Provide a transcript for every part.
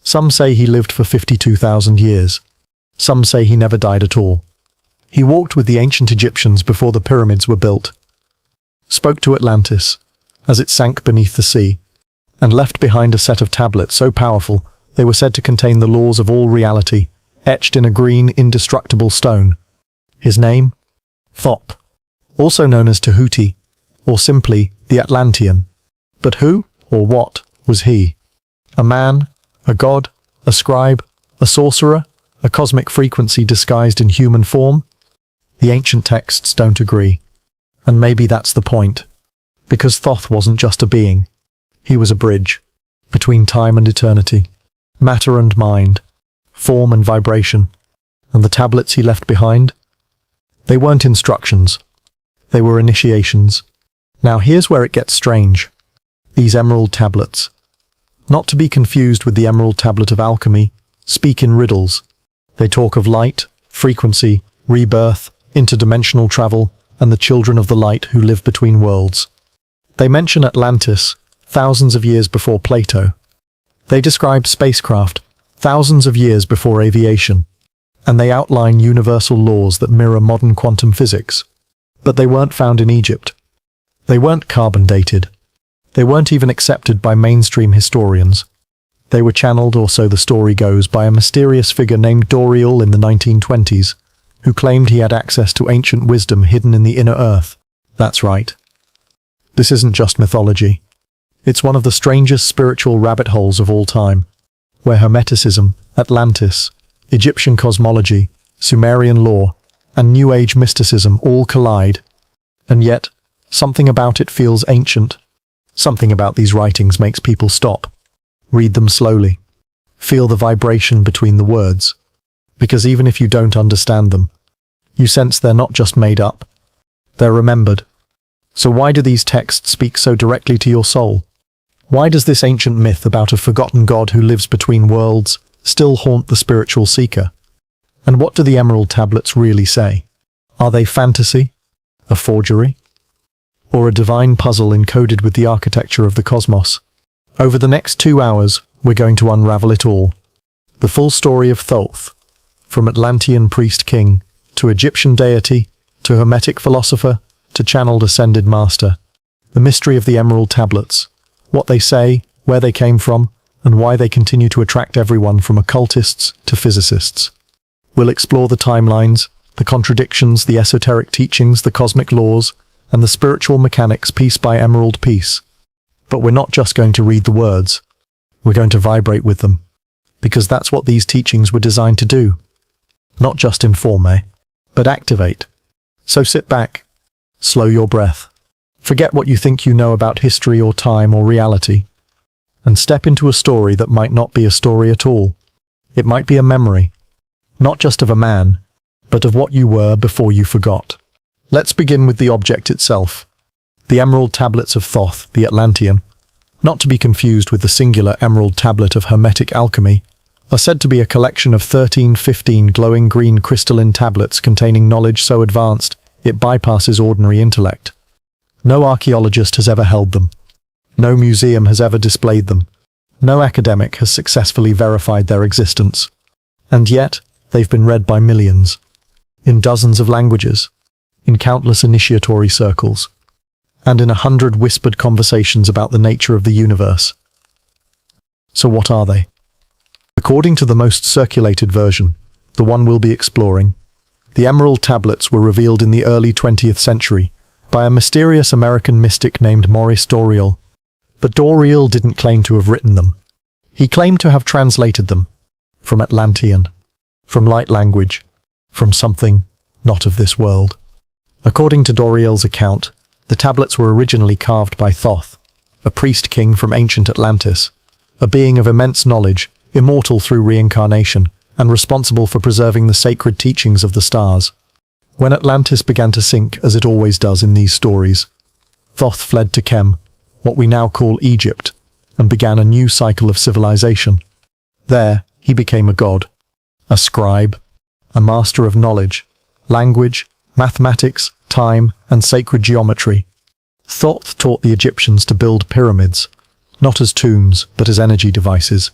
Some say he lived for 52,000 years. Some say he never died at all. He walked with the ancient Egyptians before the pyramids were built, spoke to Atlantis as it sank beneath the sea, and left behind a set of tablets so powerful they were said to contain the laws of all reality, etched in a green, indestructible stone. His name? Thoth, also known as Tahuti, or simply the Atlantean. But who, or what, was he? A man? A god? A scribe? A sorcerer? A cosmic frequency disguised in human form? The ancient texts don't agree. And maybe that's the point. Because Thoth wasn't just a being. He was a bridge between time and eternity, matter and mind, form and vibration. And the tablets he left behind? They weren't instructions. They were initiations. Now here's where it gets strange. These emerald tablets, not to be confused with the emerald tablet of alchemy, speak in riddles. They talk of light, frequency, rebirth, interdimensional travel, and the children of the light who live between worlds. They mention Atlantis, thousands of years before Plato. They describe spacecraft, thousands of years before aviation. And they outline universal laws that mirror modern quantum physics. But they weren't found in Egypt. They weren't carbon dated. They weren't even accepted by mainstream historians. They were channeled, or so the story goes, by a mysterious figure named Doriel in the 1920s, who claimed he had access to ancient wisdom hidden in the inner earth. That's right. This isn't just mythology. It's one of the strangest spiritual rabbit holes of all time, where Hermeticism, Atlantis, Egyptian cosmology, Sumerian lore, and New Age mysticism all collide. And yet, something about it feels ancient. Something about these writings makes people stop, read them slowly, feel the vibration between the words. Because even if you don't understand them, you sense they're not just made up, they're remembered. So why do these texts speak so directly to your soul? Why does this ancient myth about a forgotten god who lives between worlds still haunt the spiritual seeker? And what do the emerald tablets really say? Are they fantasy? A forgery? Or a divine puzzle encoded with the architecture of the cosmos? Over the next 2 hours, we're going to unravel it all. The full story of Thoth, from Atlantean priest-king, to Egyptian deity, to Hermetic philosopher, to channeled ascended master. The mystery of the emerald tablets, what they say, where they came from, and why they continue to attract everyone from occultists to physicists. We'll explore the timelines, the contradictions, the esoteric teachings, the cosmic laws, and the spiritual mechanics piece by emerald piece. But we're not just going to read the words. We're going to vibrate with them. Because that's what these teachings were designed to do. Not just inform, but activate. So sit back, slow your breath, forget what you think you know about history or time or reality, and step into a story that might not be a story at all. It might be a memory, not just of a man, but of what you were before you forgot. Let's begin with the object itself. The emerald tablets of Thoth, the Atlantean, not to be confused with the singular emerald tablet of Hermetic alchemy, are said to be a collection of 15 glowing green crystalline tablets containing knowledge so advanced it bypasses ordinary intellect. No archaeologist has ever held them. No museum has ever displayed them. No academic has successfully verified their existence. And yet, they've been read by millions, in dozens of languages, in countless initiatory circles, and in 100 whispered conversations about the nature of the universe. So what are they? According to the most circulated version, the one we'll be exploring, the emerald tablets were revealed in the early 20th century by a mysterious American mystic named Maurice Doriel. But Doriel didn't claim to have written them. He claimed to have translated them from Atlantean, from light language, from something not of this world. According to Doriel's account, the tablets were originally carved by Thoth, a priest-king from ancient Atlantis, a being of immense knowledge, immortal through reincarnation, and responsible for preserving the sacred teachings of the stars. When Atlantis began to sink, as it always does in these stories, Thoth fled to Kem, what we now call Egypt, and began a new cycle of civilization. There, he became a god, a scribe, a master of knowledge, language, mathematics, time, and sacred geometry. Thoth taught the Egyptians to build pyramids, not as tombs, but as energy devices.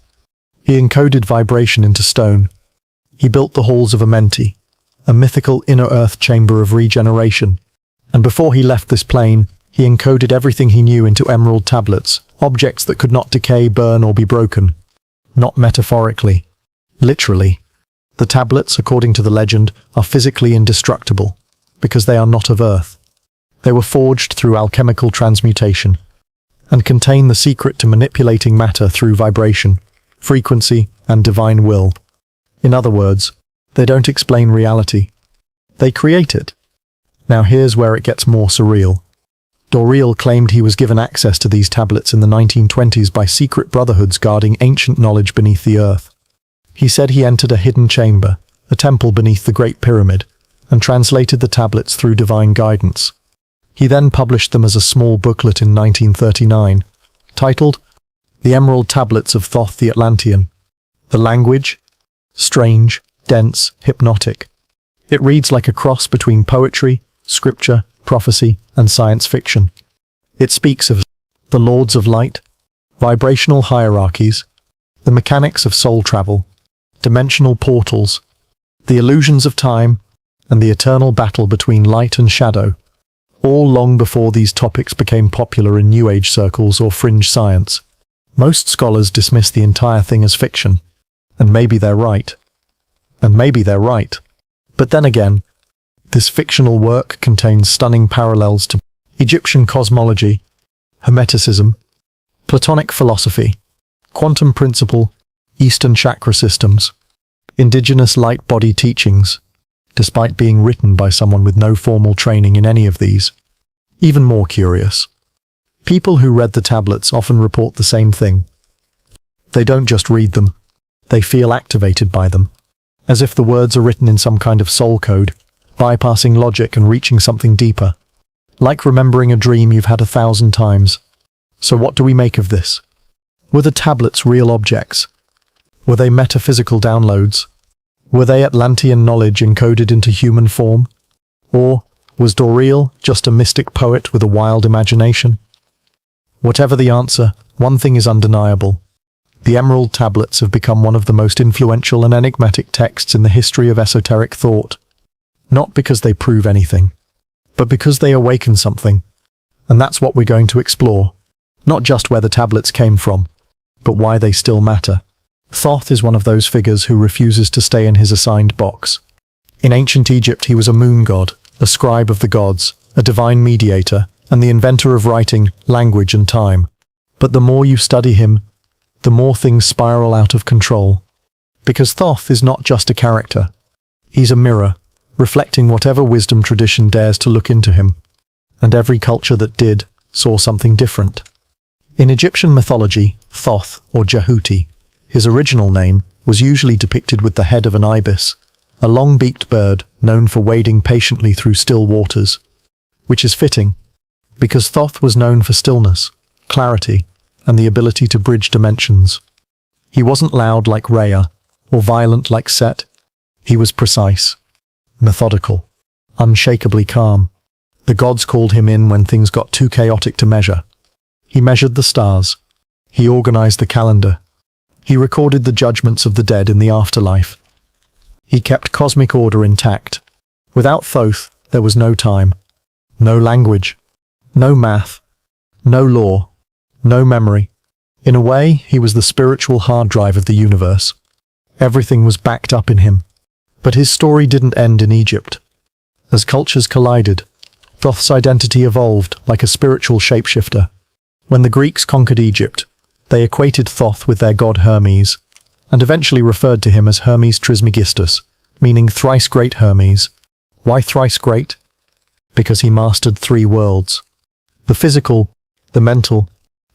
He encoded vibration into stone. He built the halls of Amenti, a mythical inner earth chamber of regeneration. And before he left this plane, he encoded everything he knew into emerald tablets, objects that could not decay, burn, or be broken. Not metaphorically. Literally. The tablets, according to the legend, are physically indestructible, because they are not of earth. They were forged through alchemical transmutation, and contain the secret to manipulating matter through vibration, frequency, and divine will. In other words, they don't explain reality. They create it. Now here's where it gets more surreal. Doreel claimed he was given access to these tablets in the 1920s by secret brotherhoods guarding ancient knowledge beneath the earth. He said he entered a hidden chamber, a temple beneath the Great Pyramid, and translated the tablets through divine guidance. He then published them as a small booklet in 1939, titled The Emerald Tablets of Thoth the Atlantean. The language? Strange, dense, hypnotic. It reads like a cross between poetry, scripture, prophecy, and science fiction. It speaks of the lords of light, vibrational hierarchies, the mechanics of soul travel, dimensional portals, the illusions of time, and the eternal battle between light and shadow, all long before these topics became popular in New Age circles or fringe science. Most scholars dismiss the entire thing as fiction, and maybe they're right. But then again, this fictional work contains stunning parallels to Egyptian cosmology, Hermeticism, Platonic philosophy, quantum principle, Eastern chakra systems, indigenous light body teachings, despite being written by someone with no formal training in any of these. Even more curious, people who read the tablets often report the same thing. They don't just read them, they feel activated by them, as if the words are written in some kind of soul code, bypassing logic and reaching something deeper, like remembering a dream you've had 1,000 times. So what do we make of this? Were the tablets real objects? Were they metaphysical downloads? Were they Atlantean knowledge encoded into human form? Or was Doreel just a mystic poet with a wild imagination? Whatever the answer, one thing is undeniable. The Emerald Tablets have become one of the most influential and enigmatic texts in the history of esoteric thought. Not because they prove anything, but because they awaken something. And that's what we're going to explore. Not just where the tablets came from, but why they still matter. Thoth is one of those figures who refuses to stay in his assigned box. In ancient Egypt, he was a moon god, a scribe of the gods, a divine mediator, and the inventor of writing, language, and time. But the more you study him, the more things spiral out of control. Because Thoth is not just a character. He's a mirror, reflecting whatever wisdom tradition dares to look into him. And every culture that did saw something different. In Egyptian mythology, Thoth, or Jehuti, his original name, was usually depicted with the head of an ibis, a long-beaked bird known for wading patiently through still waters. Which is fitting, because Thoth was known for stillness, clarity, and the ability to bridge dimensions. He wasn't loud like Rhea, or violent like Set. He was precise, methodical, unshakably calm. The gods called him in when things got too chaotic to measure. He measured the stars. He organized the calendar. He recorded the judgments of the dead in the afterlife. He kept cosmic order intact. Without Thoth, there was no time, no language, no math, no law, no memory. In a way, he was the spiritual hard drive of the universe. Everything was backed up in him. But his story didn't end in Egypt. As cultures collided, Thoth's identity evolved like a spiritual shapeshifter. When the Greeks conquered Egypt, they equated Thoth with their god Hermes, and eventually referred to him as Hermes Trismegistus, meaning thrice great Hermes. Why thrice great? Because he mastered 3 worlds. The physical, the mental,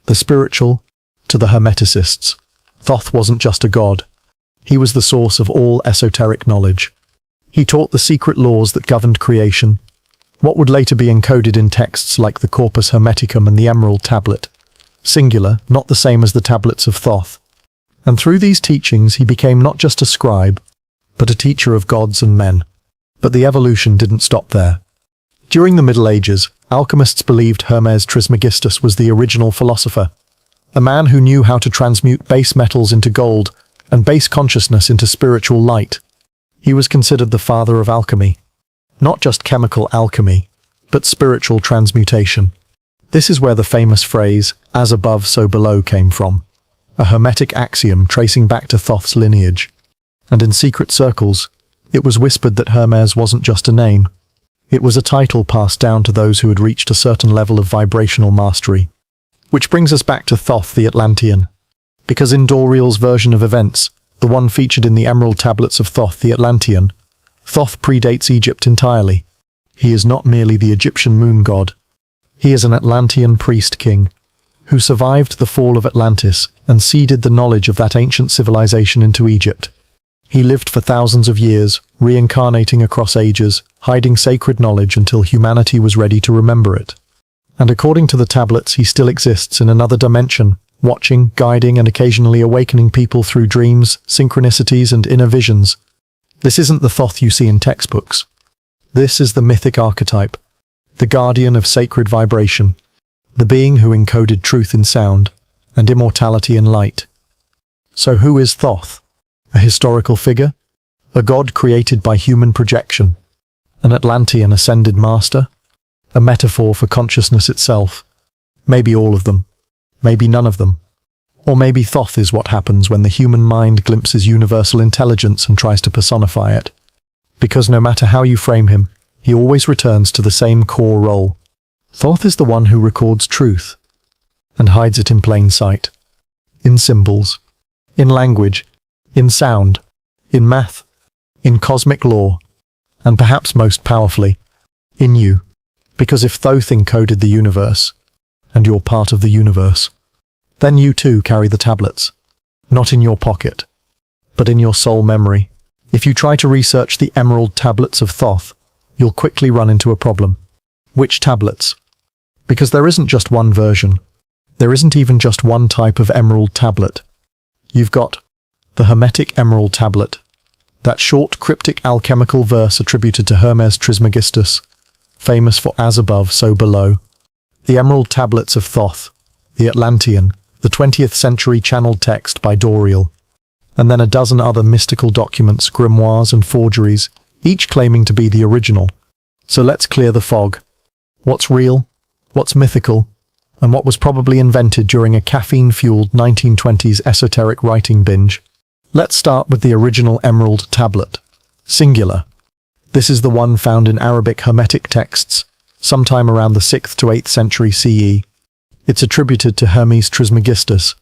the spiritual. To the Hermeticists, Thoth wasn't just a god. He was the source of all esoteric knowledge. He taught the secret laws that governed creation, what would later be encoded in texts like the Corpus Hermeticum and the Emerald Tablet. Singular, not the same as the tablets of Thoth. And through these teachings he became not just a scribe, but a teacher of gods and men. But the evolution didn't stop there. During the Middle Ages, alchemists believed Hermes Trismegistus was the original philosopher, a man who knew how to transmute base metals into gold and base consciousness into spiritual light. He was considered the father of alchemy. Not just chemical alchemy, but spiritual transmutation. This is where the famous phrase, "as above, so below," came from, a Hermetic axiom tracing back to Thoth's lineage. And in secret circles, it was whispered that Hermes wasn't just a name. It was a title passed down to those who had reached a certain level of vibrational mastery. Which brings us back to Thoth the Atlantean. Because in Doriel's version of events, the one featured in the Emerald Tablets of Thoth the Atlantean, Thoth predates Egypt entirely. He is not merely the Egyptian moon god. He is an Atlantean priest-king, who survived the fall of Atlantis and seeded the knowledge of that ancient civilization into Egypt. He lived for thousands of years, reincarnating across ages, hiding sacred knowledge until humanity was ready to remember it. And according to the tablets, he still exists in another dimension, watching, guiding, and occasionally awakening people through dreams, synchronicities, and inner visions. This isn't the Thoth you see in textbooks. This is the mythic archetype, the guardian of sacred vibration, the being who encoded truth in sound, and immortality in light. So who is Thoth? A historical figure? A god created by human projection? An Atlantean ascended master? A metaphor for consciousness itself? Maybe all of them. Maybe none of them. Or maybe Thoth is what happens when the human mind glimpses universal intelligence and tries to personify it. Because no matter how you frame him, he always returns to the same core role. Thoth is the one who records truth and hides it in plain sight. In symbols, in language, in sound, in math, in cosmic law, and perhaps most powerfully, in you. Because if Thoth encoded the universe, and you're part of the universe, then you too carry the tablets, not in your pocket, but in your soul memory. If you try to research the Emerald Tablets of Thoth, you'll quickly run into a problem. Which tablets? Because there isn't just one version. There isn't even just one type of Emerald Tablet. You've got the Hermetic Emerald Tablet, that short cryptic alchemical verse attributed to Hermes Trismegistus, famous for "as above, so below." The Emerald Tablets of Thoth, the Atlantean, the 20th century channeled text by Doriel, and then a dozen other mystical documents, grimoires and forgeries, each claiming to be the original. So let's clear the fog. What's real? What's mythical? And what was probably invented during a caffeine-fueled 1920s esoteric writing binge? Let's start with the original Emerald Tablet. Singular. This is the one found in Arabic Hermetic texts, sometime around the 6th to 8th century CE. It's attributed to Hermes Trismegistus,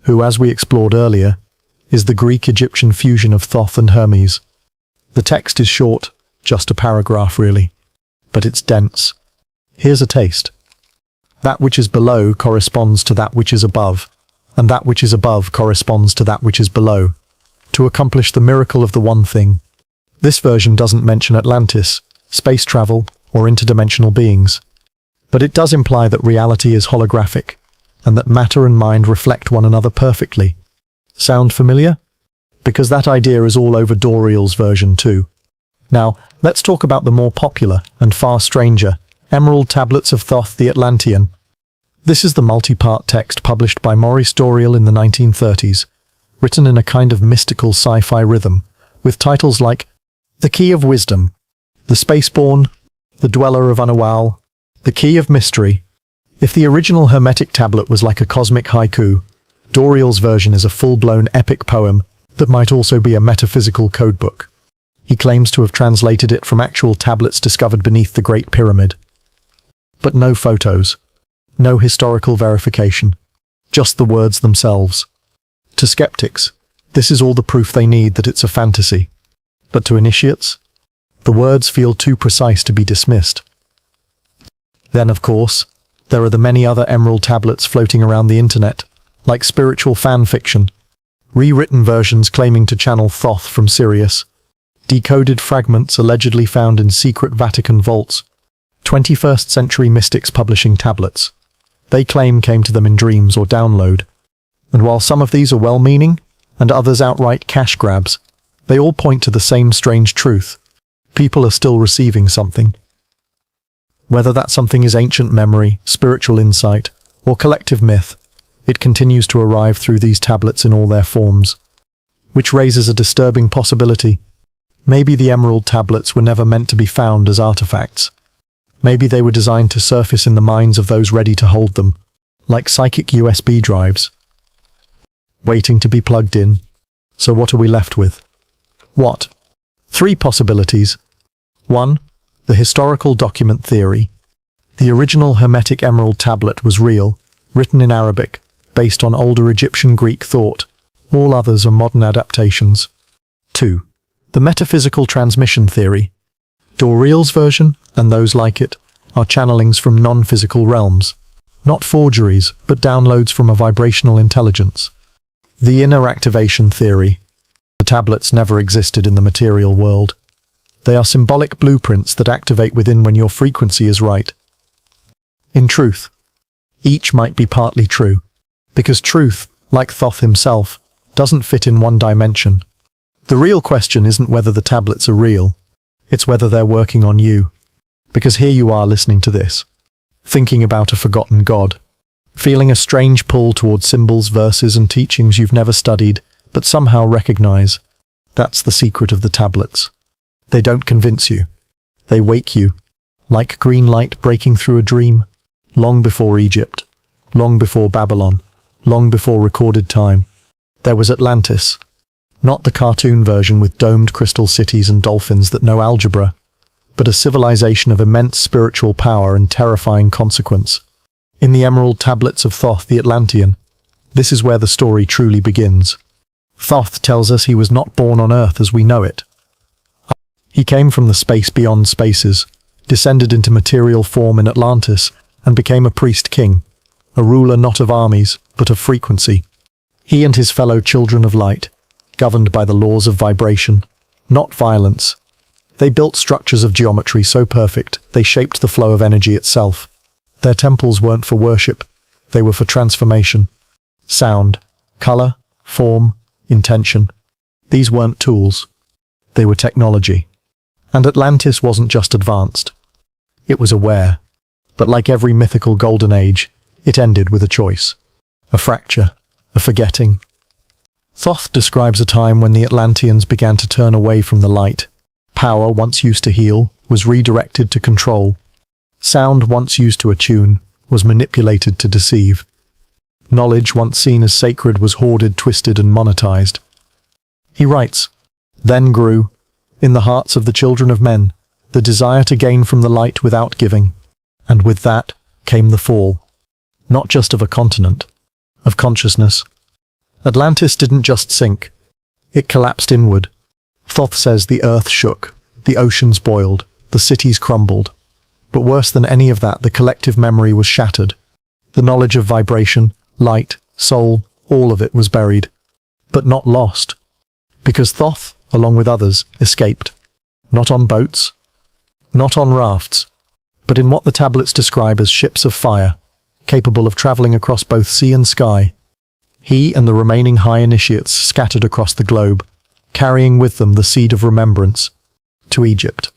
who, as we explored earlier, is the Greek-Egyptian fusion of Thoth and Hermes. The text is short, just a paragraph really, but it's dense. Here's a taste. That which is below corresponds to that which is above, and that which is above corresponds to that which is below, to accomplish the miracle of the one thing. This version doesn't mention Atlantis, space travel, or interdimensional beings. But it does imply that reality is holographic, and that matter and mind reflect one another perfectly. Sound familiar? Because that idea is all over Doriel's version too. Now, let's talk about the more popular, and far stranger, Emerald Tablets of Thoth the Atlantean. This is the multi-part text published by Maurice Doriel in the 1930s, written in a kind of mystical sci-fi rhythm, with titles like The Key of Wisdom, The Spaceborn, The Dweller of Unawal, The Key of Mystery. If the original Hermetic tablet was like a cosmic haiku, Doriel's version is a full-blown epic poem that might also be a metaphysical codebook. He claims to have translated it from actual tablets discovered beneath the Great Pyramid. But no photos, no historical verification, just the words themselves. To skeptics, this is all the proof they need that it's a fantasy. But to initiates, the words feel too precise to be dismissed. Then, of course, there are the many other Emerald Tablets floating around the internet, like spiritual fan fiction, rewritten versions claiming to channel Thoth from Sirius, decoded fragments allegedly found in secret Vatican vaults, 21st century mystics publishing tablets. They claim came to them in dreams or download. And while some of these are well-meaning, and others outright cash grabs, they all point to the same strange truth. People are still receiving something. Whether that something is ancient memory, spiritual insight, or collective myth, it continues to arrive through these tablets in all their forms. which raises a disturbing possibility. Maybe the emerald tablets were never meant to be found as artifacts. Maybe they were designed to surface in the minds of those ready to hold them, like psychic USB drives, waiting to be plugged in. So what are we left with? What? 3 possibilities. 1. The historical document theory. The original Hermetic Emerald Tablet was real, written in Arabic, based on older Egyptian Greek thought. All others are modern adaptations. 2. The metaphysical transmission theory. Dorriel's version, and those like it, are channelings from non-physical realms. Not forgeries, but downloads from a vibrational intelligence. The inner activation theory. The tablets never existed in the material world. They are symbolic blueprints that activate within when your frequency is right. In truth, each might be partly true, because truth, like Thoth himself, doesn't fit in one dimension. The real question isn't whether the tablets are real, it's whether they're working on you. Because here you are listening to this, thinking about a forgotten god, feeling a strange pull towards symbols, verses and teachings you've never studied, but somehow recognize. That's the secret of the tablets. They don't convince you. They wake you, like green light breaking through a dream, long before Egypt, long before Babylon, long before recorded time. There was Atlantis, not the cartoon version with domed crystal cities and dolphins that know algebra, but a civilization of immense spiritual power and terrifying consequence. In the Emerald Tablets of Thoth the Atlantean, this is where the story truly begins. Thoth tells us he was not born on Earth as we know it. He came from the space beyond spaces, descended into material form in Atlantis, and became a priest-king, a ruler not of armies, but of frequency. He and his fellow children of light, governed by the laws of vibration, not violence. They built structures of geometry so perfect they shaped the flow of energy itself. Their temples weren't for worship, they were for transformation. Sound, color, form, intention. These weren't tools. They were technology. And Atlantis wasn't just advanced. It was aware. But like every mythical golden age, it ended with a choice. A fracture. A forgetting. Thoth describes a time when the Atlanteans began to turn away from the light. Power, once used to heal, was redirected to control. Sound, once used to attune, was manipulated to deceive. Knowledge, once seen as sacred, was hoarded, twisted, and monetized. He writes, "Then grew, in the hearts of the children of men, the desire to gain from the light without giving, and with that came the fall, not just of a continent, of consciousness." Atlantis didn't just sink, it collapsed inward. Thoth says the earth shook, the oceans boiled, the cities crumbled. But worse than any of that, the collective memory was shattered. The knowledge of vibration, light, soul, all of it was buried. But not lost. Because Thoth, along with others, escaped. Not on boats, not on rafts, but in what the tablets describe as ships of fire, capable of traveling across both sea and sky. He and the remaining high initiates scattered across the globe, carrying with them the seed of remembrance, to Egypt,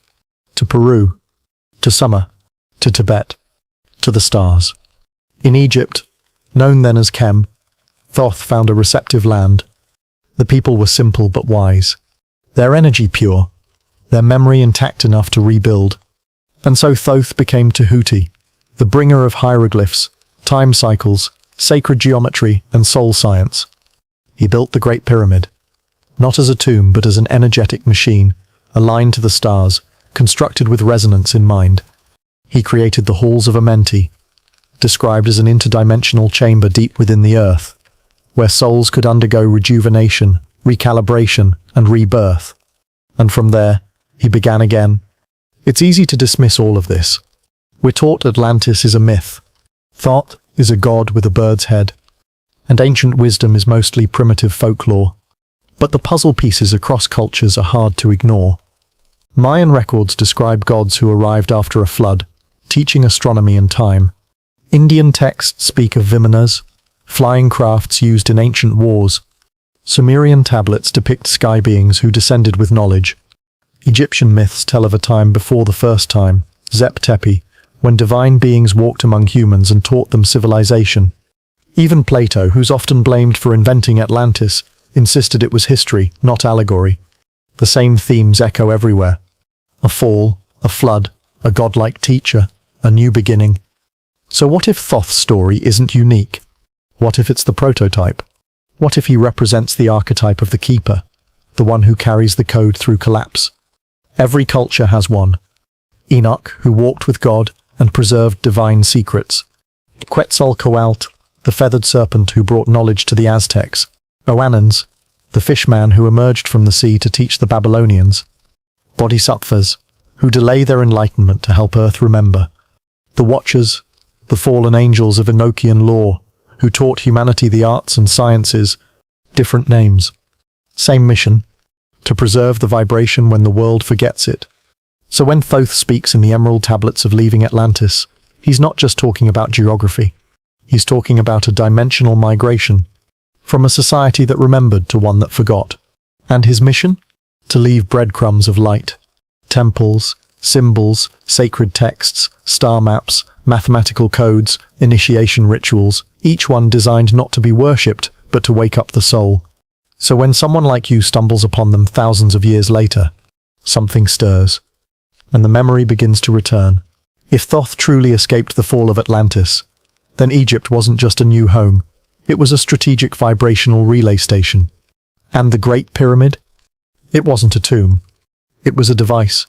to Peru, to Summer, to Tibet, to the stars. In Egypt, known then as Kem, Thoth found a receptive land. The people were simple but wise, their energy pure, their memory intact enough to rebuild. And so Thoth became Tahuti, the bringer of hieroglyphs, time cycles, sacred geometry, and soul science. He built the Great Pyramid, not as a tomb but as an energetic machine, aligned to the stars, constructed with resonance in mind. He created the Halls of Amenti, described as an interdimensional chamber deep within the earth, where souls could undergo rejuvenation, recalibration, and rebirth. And from there, he began again. It's easy to dismiss all of this. We're taught Atlantis is a myth. Thoth is a god with a bird's head. And ancient wisdom is mostly primitive folklore. But the puzzle pieces across cultures are hard to ignore. Mayan records describe gods who arrived after a flood, teaching astronomy and time. Indian texts speak of vimanas, flying crafts used in ancient wars. Sumerian tablets depict sky beings who descended with knowledge. Egyptian myths tell of a time before the first time, Zep Tepi, when divine beings walked among humans and taught them civilization. Even Plato, who's often blamed for inventing Atlantis, insisted it was history, not allegory. The same themes echo everywhere. A fall, a flood, a godlike teacher, a new beginning. So what if Thoth's story isn't unique? What if it's the prototype? What if he represents the archetype of the keeper, the one who carries the code through collapse? Every culture has one. Enoch, who walked with God and preserved divine secrets. Quetzalcoatl, the feathered serpent who brought knowledge to the Aztecs. Oannes, the fishman who emerged from the sea to teach the Babylonians. Bodhisattvas, who delay their enlightenment to help Earth remember. The Watchers, the fallen angels of Enochian lore, who taught humanity the arts and sciences, different names. Same mission, to preserve the vibration when the world forgets it. So when Thoth speaks in the Emerald Tablets of leaving Atlantis, he's not just talking about geography. He's talking about a dimensional migration, from a society that remembered to one that forgot. And his mission? To leave breadcrumbs of light. Temples, symbols, sacred texts, star maps, mathematical codes, initiation rituals, each one designed not to be worshipped, but to wake up the soul. So when someone like you stumbles upon them thousands of years later, something stirs, and the memory begins to return. If Thoth truly escaped the fall of Atlantis, then Egypt wasn't just a new home, it was a strategic vibrational relay station. And the Great Pyramid? It wasn't a tomb. It was a device.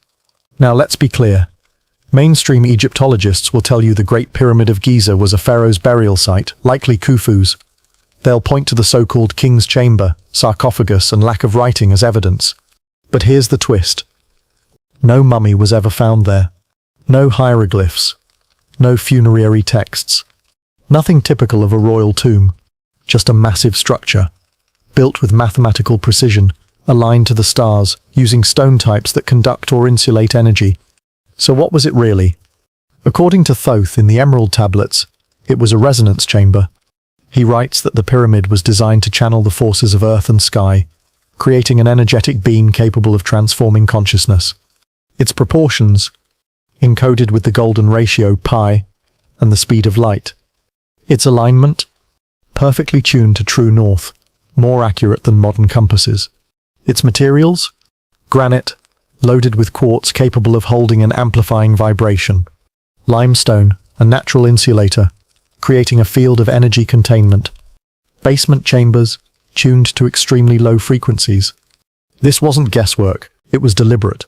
Now let's be clear. Mainstream Egyptologists will tell you the Great Pyramid of Giza was a pharaoh's burial site, likely Khufu's. They'll point to the so-called King's Chamber, sarcophagus, and lack of writing as evidence. But here's the twist. No mummy was ever found there. No hieroglyphs. No funerary texts. Nothing typical of a royal tomb. Just a massive structure, built with mathematical precision, aligned to the stars, using stone types that conduct or insulate energy. So what was it really? According to Thoth in the Emerald Tablets, it was a resonance chamber. He writes that the pyramid was designed to channel the forces of earth and sky, creating an energetic beam capable of transforming consciousness. Its proportions, encoded with the golden ratio pi and the speed of light. Its alignment, perfectly tuned to true north, more accurate than modern compasses. Its materials, granite, loaded with quartz capable of holding and amplifying vibration. Limestone, a natural insulator, creating a field of energy containment. Basement chambers, tuned to extremely low frequencies. This wasn't guesswork, it was deliberate.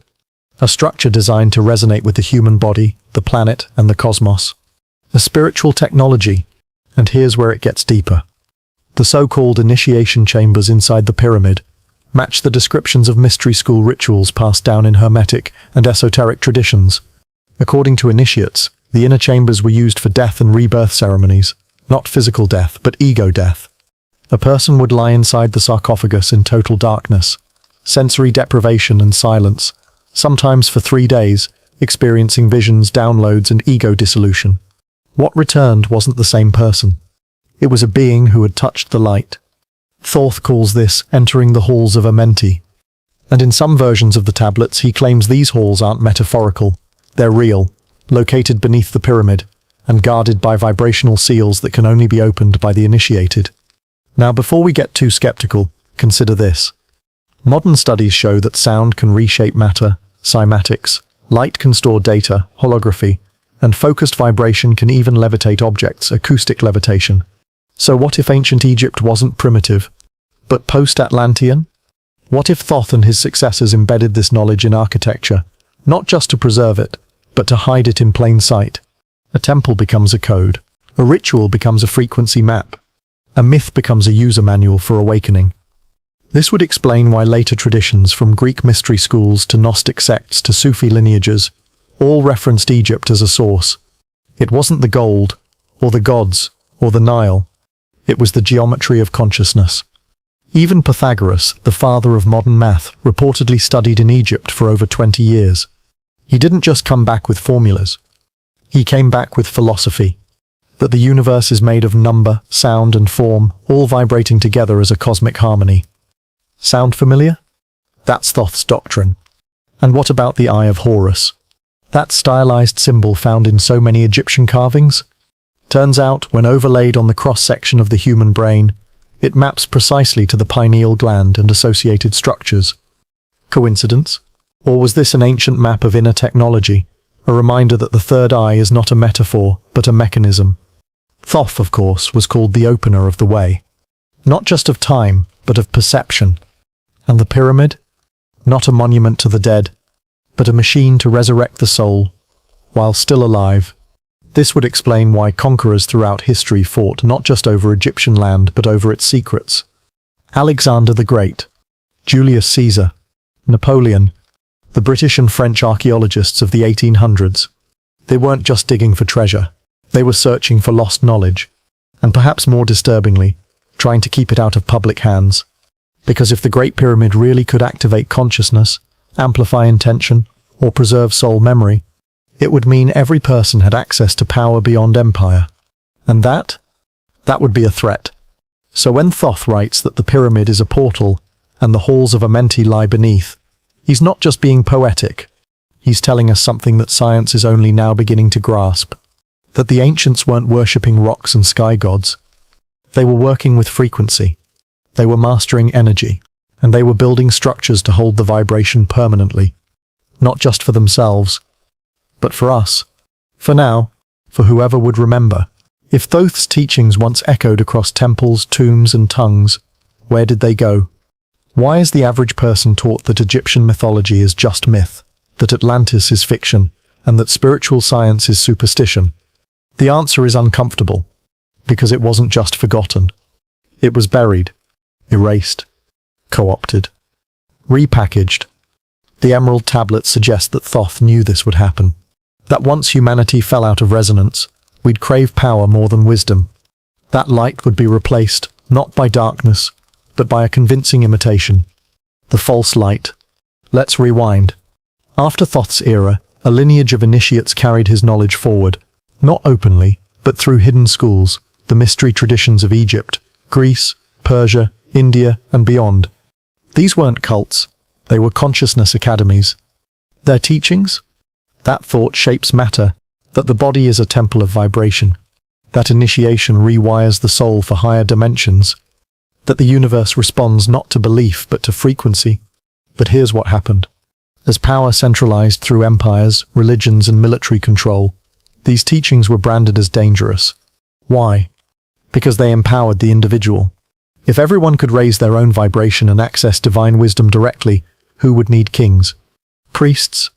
A structure designed to resonate with the human body, the planet, and the cosmos. A spiritual technology, and here's where it gets deeper. The so-called initiation chambers inside the pyramid match the descriptions of mystery school rituals passed down in Hermetic and esoteric traditions. According to initiates, the inner chambers were used for death and rebirth ceremonies, not physical death, but ego death. A person would lie inside the sarcophagus in total darkness, sensory deprivation and silence, sometimes for 3 days, experiencing visions, downloads, and ego dissolution. What returned wasn't the same person. It was a being who had touched the light. Thoth calls this entering the halls of Amenti. And in some versions of the tablets, he claims these halls aren't metaphorical. They're real, located beneath the pyramid, and guarded by vibrational seals that can only be opened by the initiated. Now, before we get too skeptical, consider this. Modern studies show that sound can reshape matter, cymatics, light can store data, holography, and focused vibration can even levitate objects, acoustic levitation. So what if ancient Egypt wasn't primitive, but post-Atlantean? What if Thoth and his successors embedded this knowledge in architecture, not just to preserve it, but to hide it in plain sight? A temple becomes a code, a ritual becomes a frequency map, a myth becomes a user manual for awakening. This would explain why later traditions, from Greek mystery schools to Gnostic sects to Sufi lineages, all referenced Egypt as a source. It wasn't the gold, or the gods, or the Nile. It was the geometry of consciousness. Even Pythagoras, the father of modern math, reportedly studied in Egypt for over 20 years. He didn't just come back with formulas. He came back with philosophy, that the universe is made of number, sound, and form, all vibrating together as a cosmic harmony. Sound familiar? That's Thoth's doctrine. And what about the Eye of Horus? That stylized symbol found in so many Egyptian carvings? Turns out, when overlaid on the cross-section of the human brain, It maps precisely to the pineal gland and associated structures. Coincidence? Or was this an ancient map of inner technology, a reminder that the third eye is not a metaphor, but a mechanism? Thoth, of course, was called the opener of the way. Not just of time, but of perception. And the pyramid? Not a monument to the dead, but a machine to resurrect the soul, while still alive. This would explain why conquerors throughout history fought not just over Egyptian land, but over its secrets. Alexander the Great, Julius Caesar, Napoleon, the British and French archaeologists of the 1800s. They weren't just digging for treasure. They were searching for lost knowledge, and perhaps more disturbingly, trying to keep it out of public hands. Because if the Great Pyramid really could activate consciousness, amplify intention, or preserve soul memory, it would mean every person had access to power beyond empire. And that would be a threat. So when Thoth writes that the pyramid is a portal and the halls of Amenti lie beneath, he's not just being poetic. He's telling us something that science is only now beginning to grasp. That the ancients weren't worshipping rocks and sky gods. They were working with frequency. They were mastering energy. And they were building structures to hold the vibration permanently. Not just for themselves, but for us. For now, for whoever would remember. If Thoth's teachings once echoed across temples, tombs, and tongues, where did they go? Why is the average person taught that Egyptian mythology is just myth, that Atlantis is fiction, and that spiritual science is superstition? The answer is uncomfortable, because it wasn't just forgotten. It was buried, erased, co-opted, repackaged. The Emerald Tablets suggest that Thoth knew this would happen. That once humanity fell out of resonance, we'd crave power more than wisdom. That light would be replaced, not by darkness, but by a convincing imitation. The false light. Let's rewind. After Thoth's era, a lineage of initiates carried his knowledge forward, not openly, but through hidden schools, the mystery traditions of Egypt, Greece, Persia, India, and beyond. These weren't cults, they were consciousness academies. Their teachings? That thought shapes matter, that the body is a temple of vibration, that initiation rewires the soul for higher dimensions, that the universe responds not to belief but to frequency. But here's what happened. As power centralized through empires, religions, and military control, these teachings were branded as dangerous. Why? Because they empowered the individual. If everyone could raise their own vibration and access divine wisdom directly, who would need kings? Priests?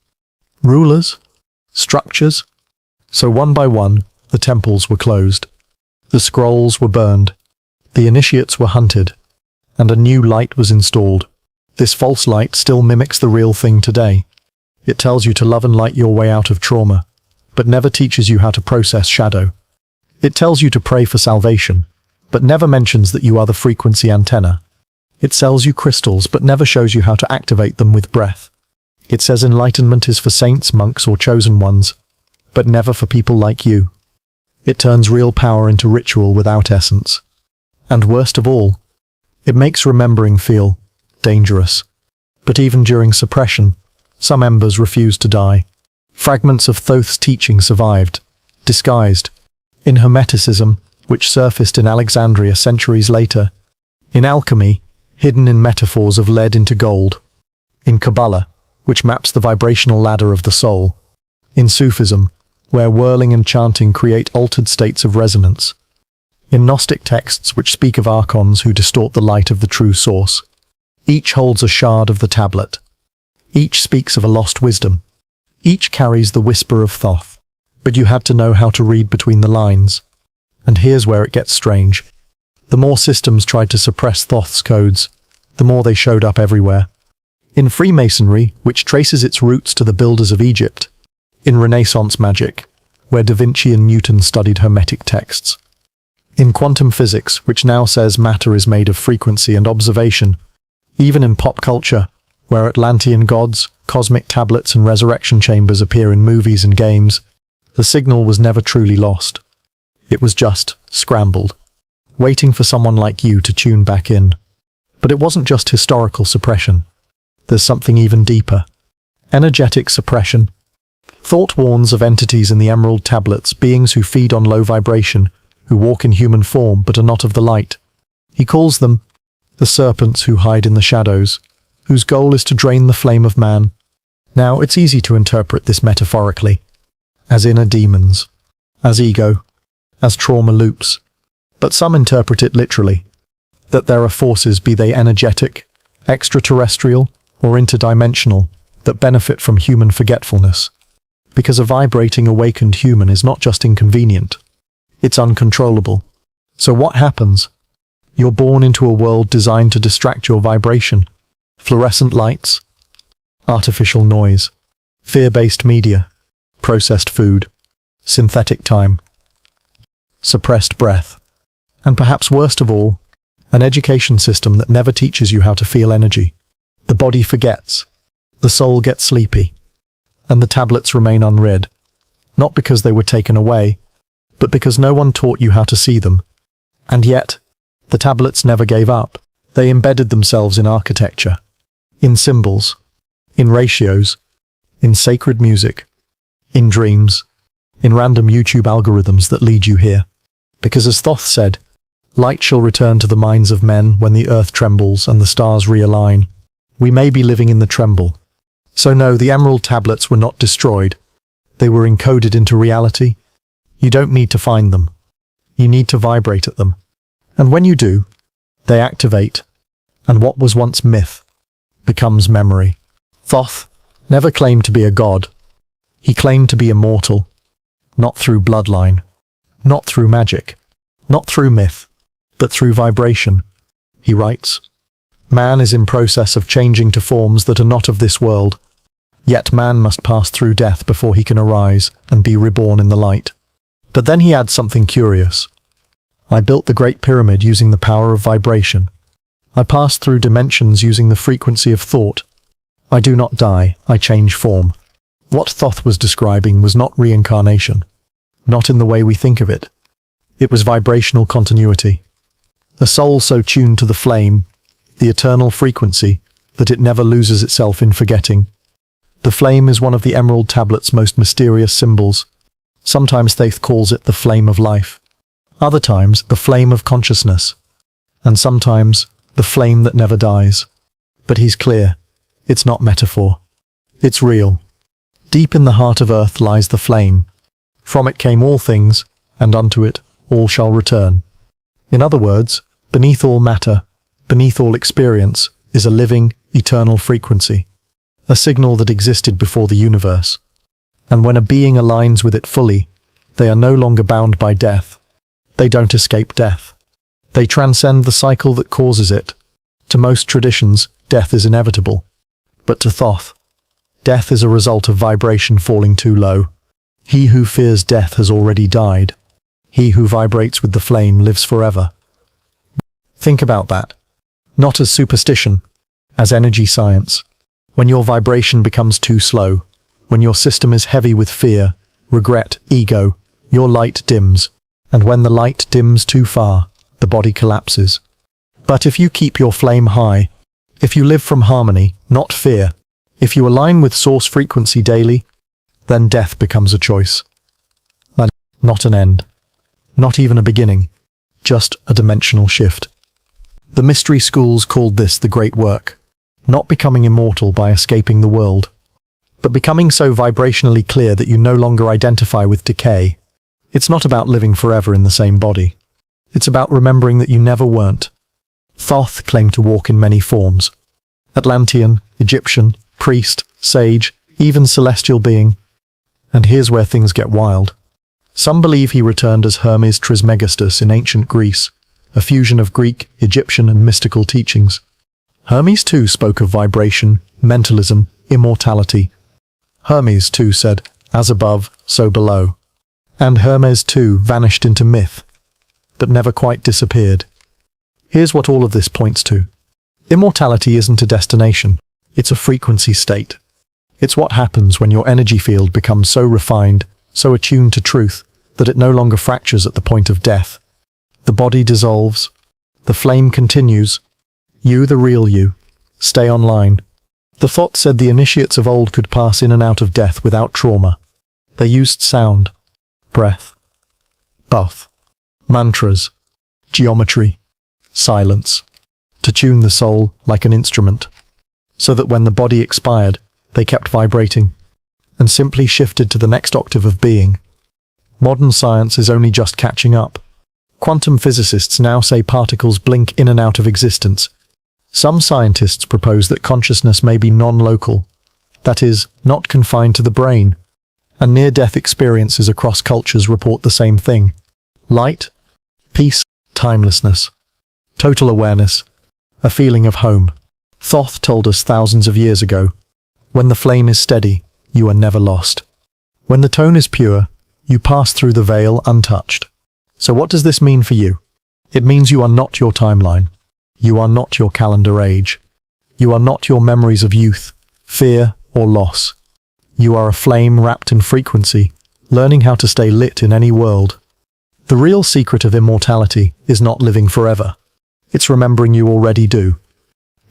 Rulers? Structures? So one by one, the temples were closed. The scrolls were burned. The initiates were hunted. And a new light was installed. This false light still mimics the real thing today. It tells you to love and light your way out of trauma, but never teaches you how to process shadow. It tells you to pray for salvation, but never mentions that you are the frequency antenna. It sells you crystals, but never shows you how to activate them with breath. It says enlightenment is for saints, monks, or chosen ones, but never for people like you. It turns real power into ritual without essence. And worst of all, it makes remembering feel dangerous. But even during suppression, some embers refused to die. Fragments of Thoth's teaching survived, disguised, in Hermeticism, which surfaced in Alexandria centuries later, in alchemy, hidden in metaphors of lead into gold, in Kabbalah, which maps the vibrational ladder of the soul, in Sufism, where whirling and chanting create altered states of resonance, in Gnostic texts which speak of archons who distort the light of the true source. Each holds a shard of the tablet. Each speaks of a lost wisdom. Each carries the whisper of Thoth. But you had to know how to read between the lines. And here's where it gets strange. The more systems tried to suppress Thoth's codes, the more they showed up everywhere. In Freemasonry, which traces its roots to the builders of Egypt. In Renaissance magic, where Da Vinci and Newton studied Hermetic texts. In quantum physics, which now says matter is made of frequency and observation. Even in pop culture, where Atlantean gods, cosmic tablets, and resurrection chambers appear in movies and games, the signal was never truly lost. It was just scrambled, waiting for someone like you to tune back in. But it wasn't just historical suppression. There's something even deeper. Energetic suppression. Thought warns of entities in the Emerald Tablets, beings who feed on low vibration, who walk in human form but are not of the light. He calls them the serpents who hide in the shadows, whose goal is to drain the flame of man. Now, it's easy to interpret this metaphorically, as inner demons, as ego, as trauma loops, but some interpret it literally, that there are forces, be they energetic, extraterrestrial, or interdimensional, that benefit from human forgetfulness. Because a vibrating awakened human is not just inconvenient, it's uncontrollable. So what happens? You're born into a world designed to distract your vibration. Fluorescent lights, artificial noise, fear-based media, processed food, synthetic time, suppressed breath, and perhaps worst of all, an education system that never teaches you how to feel energy. The body forgets, the soul gets sleepy, and the tablets remain unread, not because they were taken away, but because no one taught you how to see them. And yet, the tablets never gave up. They embedded themselves in architecture, in symbols, in ratios, in sacred music, in dreams, in random YouTube algorithms that lead you here. Because as Thoth said, light shall return to the minds of men when the earth trembles and the stars realign. We may be living in the tremble. So no, the emerald tablets were not destroyed. They were encoded into reality. You don't need to find them. You need to vibrate at them. And when you do, they activate, and what was once myth becomes memory. Thoth never claimed to be a god. He claimed to be immortal, not through bloodline, not through magic, not through myth, but through vibration. He writes, "Man is in process of changing to forms that are not of this world, yet man must pass through death before he can arise and be reborn in the light." But then he adds something curious. "I built the Great Pyramid using the power of vibration. I passed through dimensions using the frequency of thought. I do not die, I change form." What Thoth was describing was not reincarnation, not in the way we think of it. It was vibrational continuity. A soul so tuned to the flame, the eternal frequency, that it never loses itself in forgetting. The flame is one of the emerald tablet's most mysterious symbols. Sometimes Thoth calls it the flame of life. Other times, the flame of consciousness. And sometimes, the flame that never dies. But he's clear. It's not metaphor. It's real. Deep in the heart of earth lies the flame. From it came all things, and unto it all shall return. In other words, beneath all matter, beneath all experience, is a living, eternal frequency. A signal that existed before the universe. And when a being aligns with it fully, they are no longer bound by death. They don't escape death. They transcend the cycle that causes it. To most traditions, death is inevitable. But to Thoth, death is a result of vibration falling too low. He who fears death has already died. He who vibrates with the flame lives forever. Think about that. Not as superstition, as energy science. When your vibration becomes too slow, when your system is heavy with fear, regret, ego, your light dims. And when the light dims too far, the body collapses. But if you keep your flame high, if you live from harmony, not fear, if you align with source frequency daily, then death becomes a choice. And not an end. Not even a beginning. Just a dimensional shift. The mystery schools called this the great work. Not becoming immortal by escaping the world, but becoming so vibrationally clear that you no longer identify with decay. It's not about living forever in the same body. It's about remembering that you never weren't. Thoth claimed to walk in many forms. Atlantean, Egyptian, priest, sage, even celestial being. And here's where things get wild. Some believe he returned as Hermes Trismegistus in ancient Greece, a fusion of Greek, Egyptian, and mystical teachings. Hermes too spoke of vibration, mentalism, immortality. Hermes too said, "As above, so below." And Hermes too vanished into myth, but never quite disappeared. Here's what all of this points to. Immortality isn't a destination, it's a frequency state. It's what happens when your energy field becomes so refined, so attuned to truth, that it no longer fractures at the point of death. The body dissolves, the flame continues. You, the real you, stay online. The Thoth said the initiates of old could pass in and out of death without trauma. They used sound, breath, bath, mantras, geometry, silence, to tune the soul like an instrument, so that when the body expired, they kept vibrating, and simply shifted to the next octave of being. Modern science is only just catching up. Quantum physicists now say particles blink in and out of existence. Some scientists propose that consciousness may be non-local, that is, not confined to the brain, and near-death experiences across cultures report the same thing. Light, peace, timelessness, total awareness, a feeling of home. Thoth told us thousands of years ago, when the flame is steady, you are never lost. When the tone is pure, you pass through the veil untouched. So what does this mean for you? It means you are not your timeline. You are not your calendar age. You are not your memories of youth, fear, or loss. You are a flame wrapped in frequency, learning how to stay lit in any world. The real secret of immortality is not living forever. It's remembering you already do.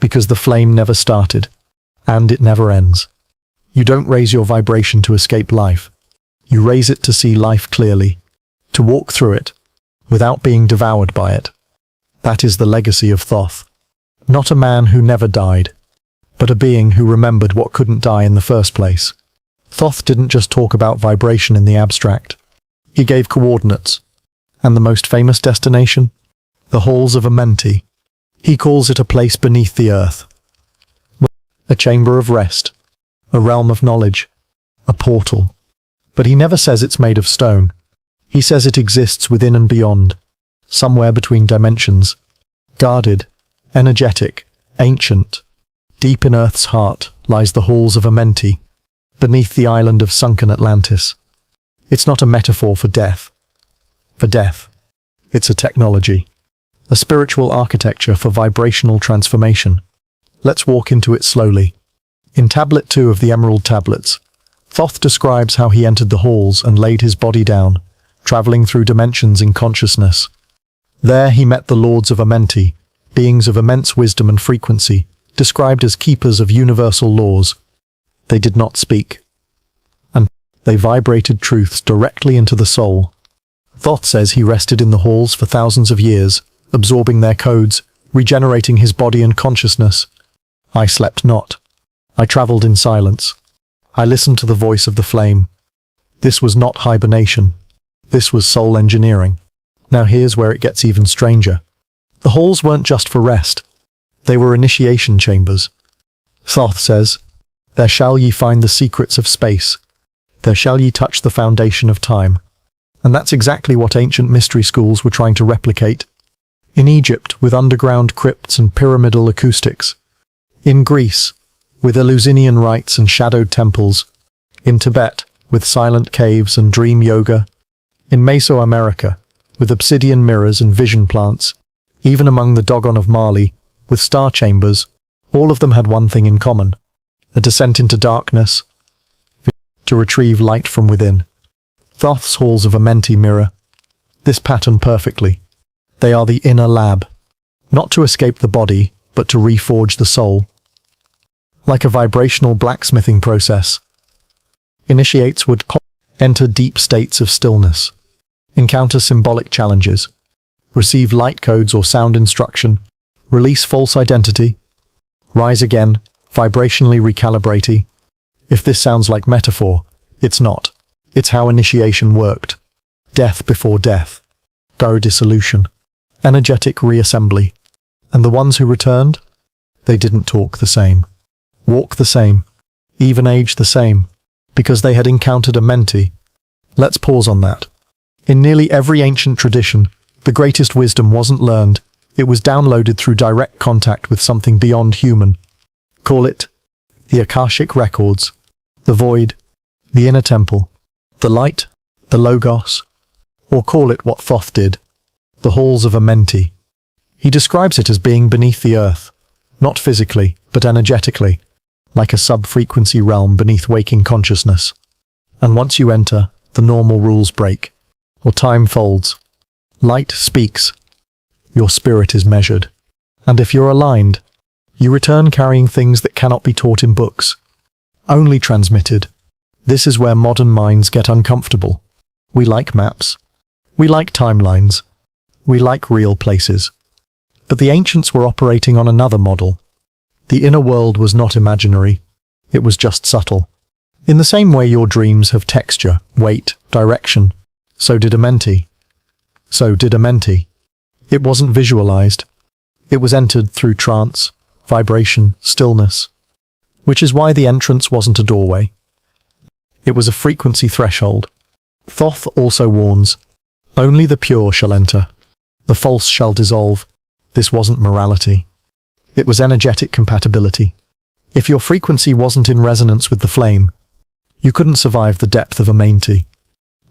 Because the flame never started, and it never ends. You don't raise your vibration to escape life. You raise it to see life clearly, to walk through it, without being devoured by it. That is the legacy of Thoth. Not a man who never died, but a being who remembered what couldn't die in the first place. Thoth didn't just talk about vibration in the abstract. He gave coordinates. And the most famous destination? The halls of Amenti. He calls it a place beneath the earth. A chamber of rest. A realm of knowledge. A portal. But he never says it's made of stone. He says it exists within and beyond, somewhere between dimensions. Guarded, energetic, ancient. Deep in Earth's heart lies the halls of Amenti, beneath the island of sunken Atlantis. It's not a metaphor for death. It's a technology, a spiritual architecture for vibrational transformation. Let's walk into it slowly. In Tablet 2 of the Emerald Tablets, Thoth describes how he entered the halls and laid his body down, traveling through dimensions in consciousness. There he met the Lords of Amenti, beings of immense wisdom and frequency, described as keepers of universal laws. They did not speak, and they vibrated truths directly into the soul. Thoth says he rested in the halls for thousands of years, absorbing their codes, regenerating his body and consciousness. I slept not. I traveled in silence. I listened to the voice of the flame. This was not hibernation. This was soul engineering. Now here's where it gets even stranger. The halls weren't just for rest. They were initiation chambers. Thoth says, "There shall ye find the secrets of space. There shall ye touch the foundation of time." And that's exactly what ancient mystery schools were trying to replicate. In Egypt, with underground crypts and pyramidal acoustics. In Greece, with Eleusinian rites and shadowed temples. In Tibet, with silent caves and dream yoga. In Mesoamerica, with obsidian mirrors and vision plants. Even among the Dogon of Mali, with star chambers, all of them had one thing in common: a descent into darkness, to retrieve light from within. Thoth's halls of Amenti mirror this pattern perfectly. They are the inner lab, not to escape the body, but to reforge the soul. Like a vibrational blacksmithing process. Initiates would enter deep states of stillness, encounter symbolic challenges, receive light codes or sound instruction, release false identity, rise again, vibrationally recalibrate. If this sounds like metaphor, it's not. It's how initiation worked. Death before death. Dissolution. Energetic reassembly. And the ones who returned? They didn't talk the same. Walk the same. Even age the same. Because they had encountered Amenti. Let's pause on that. In nearly every ancient tradition, the greatest wisdom wasn't learned. It was downloaded through direct contact with something beyond human. Call it the Akashic Records, the Void, the Inner Temple, the Light, the Logos, or call it what Thoth did, the Halls of Amenti. He describes it as being beneath the earth, not physically, but energetically, like a sub-frequency realm beneath waking consciousness. And once you enter, the normal rules break, or time folds. Light speaks. Your spirit is measured. And if you're aligned, you return carrying things that cannot be taught in books, only transmitted. This is where modern minds get uncomfortable. We like maps. We like timelines. We like real places. But the ancients were operating on another model. The inner world was not imaginary, it was just subtle. In the same way your dreams have texture, weight, direction, so did Amenti. It wasn't visualized. It was entered through trance, vibration, stillness. Which is why the entrance wasn't a doorway. It was a frequency threshold. Thoth also warns, only the pure shall enter. The false shall dissolve. This wasn't morality. It was energetic compatibility. If your frequency wasn't in resonance with the flame, you couldn't survive the depth of Amenti.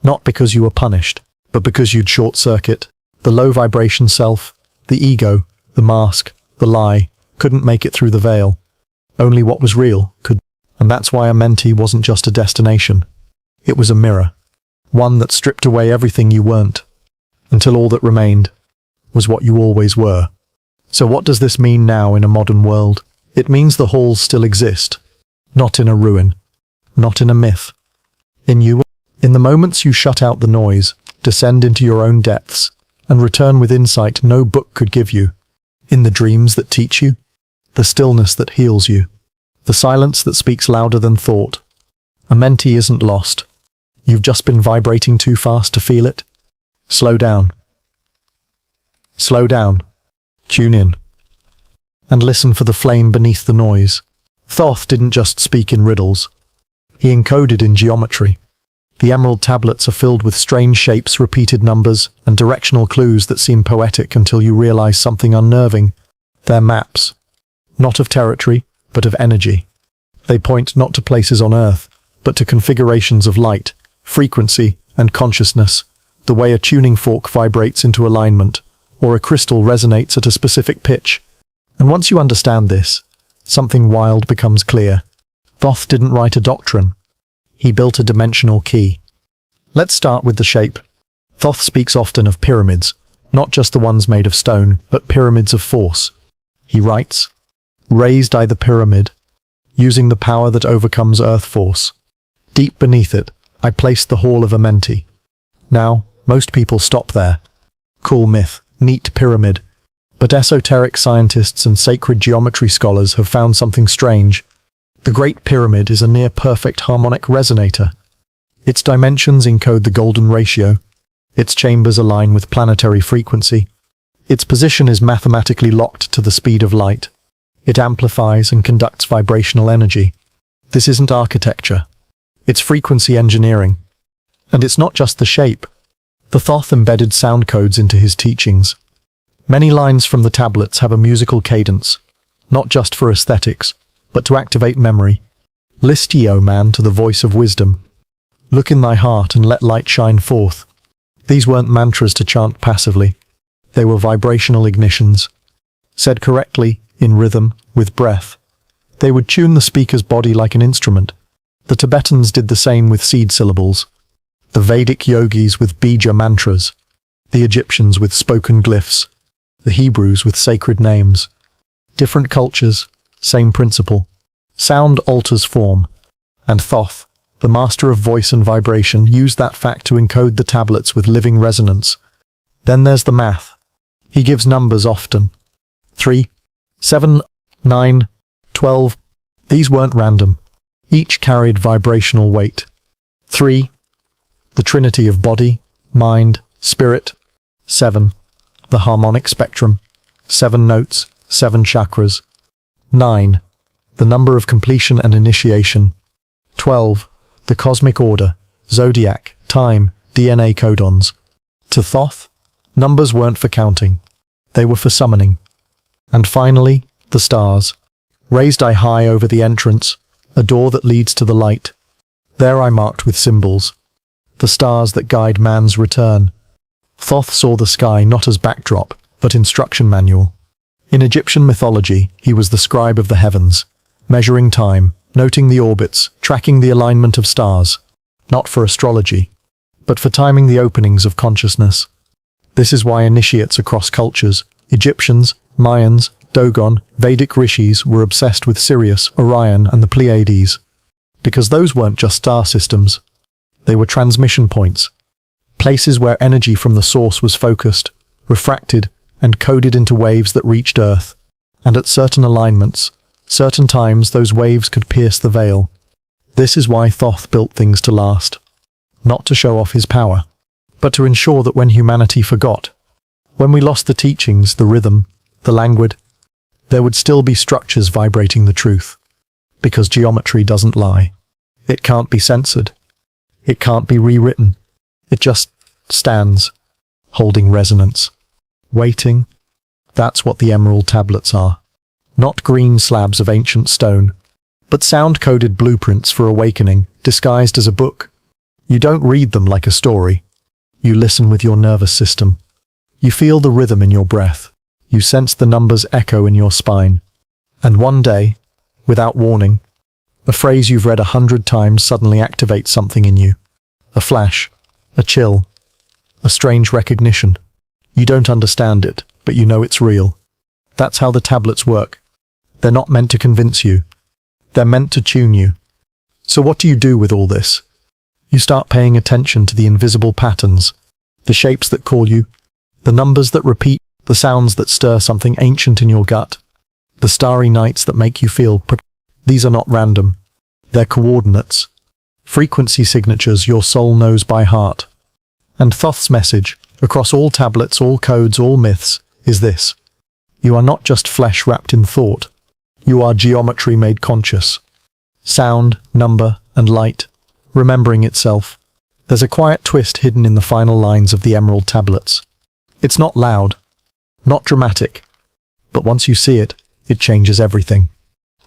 Not because you were punished, but because you'd short-circuit. The low vibration self, the ego, the mask, the lie, couldn't make it through the veil. Only what was real could. And that's why Amenti wasn't just a destination. It was a mirror. One that stripped away everything you weren't, until all that remained was what you always were. So what does this mean now in a modern world? It means the halls still exist, not in a ruin, not in a myth. In you, in the moments you shut out the noise, descend into your own depths, and return with insight no book could give you. In the dreams that teach you, the stillness that heals you, the silence that speaks louder than thought. Amenti isn't lost. You've just been vibrating too fast to feel it. Slow down. Slow down. Tune in. And listen for the flame beneath the noise. Thoth didn't just speak in riddles. He encoded in geometry. The emerald tablets are filled with strange shapes, repeated numbers, and directional clues that seem poetic until you realize something unnerving. They're maps. Not of territory, but of energy. They point not to places on Earth, but to configurations of light, frequency, and consciousness, the way a tuning fork vibrates into alignment, or a crystal resonates at a specific pitch. And once you understand this, something wild becomes clear. Thoth didn't write a doctrine. He built a dimensional key. Let's start with the shape. Thoth speaks often of pyramids, not just the ones made of stone, but pyramids of force. He writes, "Raised I the pyramid, using the power that overcomes earth force. Deep beneath it, I placed the hall of Amenti." Now, most people stop there. Cool myth, neat pyramid. But esoteric scientists and sacred geometry scholars have found something strange. The Great Pyramid is a near-perfect harmonic resonator. Its dimensions encode the golden ratio. Its chambers align with planetary frequency. Its position is mathematically locked to the speed of light. It amplifies and conducts vibrational energy. This isn't architecture. It's frequency engineering. And it's not just the shape. The Thoth embedded sound codes into his teachings. Many lines from the tablets have a musical cadence, not just for aesthetics, but to activate memory. List ye, O man, to the voice of wisdom. Look in thy heart and let light shine forth. These weren't mantras to chant passively. They were vibrational ignitions. Said correctly, in rhythm, with breath. They would tune the speaker's body like an instrument. The Tibetans did the same with seed syllables. The Vedic yogis with bija mantras. The Egyptians with spoken glyphs. The Hebrews with sacred names. Different cultures, same principle. Sound alters form. And Thoth, the master of voice and vibration, used that fact to encode the tablets with living resonance. Then there's the math. He gives numbers often. 3, 7, 9, 12. These weren't random. Each carried vibrational weight. 3, the trinity of body, mind, spirit. 7, the harmonic spectrum. 7 notes, 7 chakras. 9, the number of completion and initiation. 12, the cosmic order, zodiac, time, DNA codons. To Thoth, numbers weren't for counting. They were for summoning. And finally, the stars. Raised I high over the entrance, a door that leads to the light. There I marked with symbols. The stars that guide man's return. Thoth saw the sky not as backdrop, but instruction manual. In Egyptian mythology, he was the scribe of the heavens, measuring time, noting the orbits, tracking the alignment of stars, not for astrology, but for timing the openings of consciousness. This is why initiates across cultures, Egyptians, Mayans, Dogon, Vedic rishis were obsessed with Sirius, Orion, and the Pleiades, because those weren't just star systems. They were transmission points, places where energy from the source was focused, refracted, and coded into waves that reached Earth. And at certain alignments, certain times, those waves could pierce the veil. This is why Thoth built things to last. Not to show off his power, but to ensure that when humanity forgot, when we lost the teachings, the rhythm, the language, there would still be structures vibrating the truth. Because geometry doesn't lie. It can't be censored. It can't be rewritten. It just stands, holding resonance. Waiting. That's what the emerald tablets are. Not green slabs of ancient stone, but sound-coded blueprints for awakening, disguised as a book. You don't read them like a story. You listen with your nervous system. You feel the rhythm in your breath. You sense the numbers echo in your spine. And one day, without warning, a phrase you've read 100 times suddenly activates something in you. A flash, a chill, a strange recognition. You don't understand it, but you know it's real. That's how the tablets work. They're not meant to convince you. They're meant to tune you. So what do you do with all this? You start paying attention to the invisible patterns, the shapes that call you, the numbers that repeat, the sounds that stir something ancient in your gut, the starry nights that make you feel. These are not random. They're coordinates, frequency signatures your soul knows by heart. And Thoth's message, across all tablets, all codes, all myths, is this. You are not just flesh wrapped in thought. You are geometry made conscious. Sound, number, and light, remembering itself. There's a quiet twist hidden in the final lines of the emerald tablets. It's not loud, not dramatic, but once you see it, it changes everything.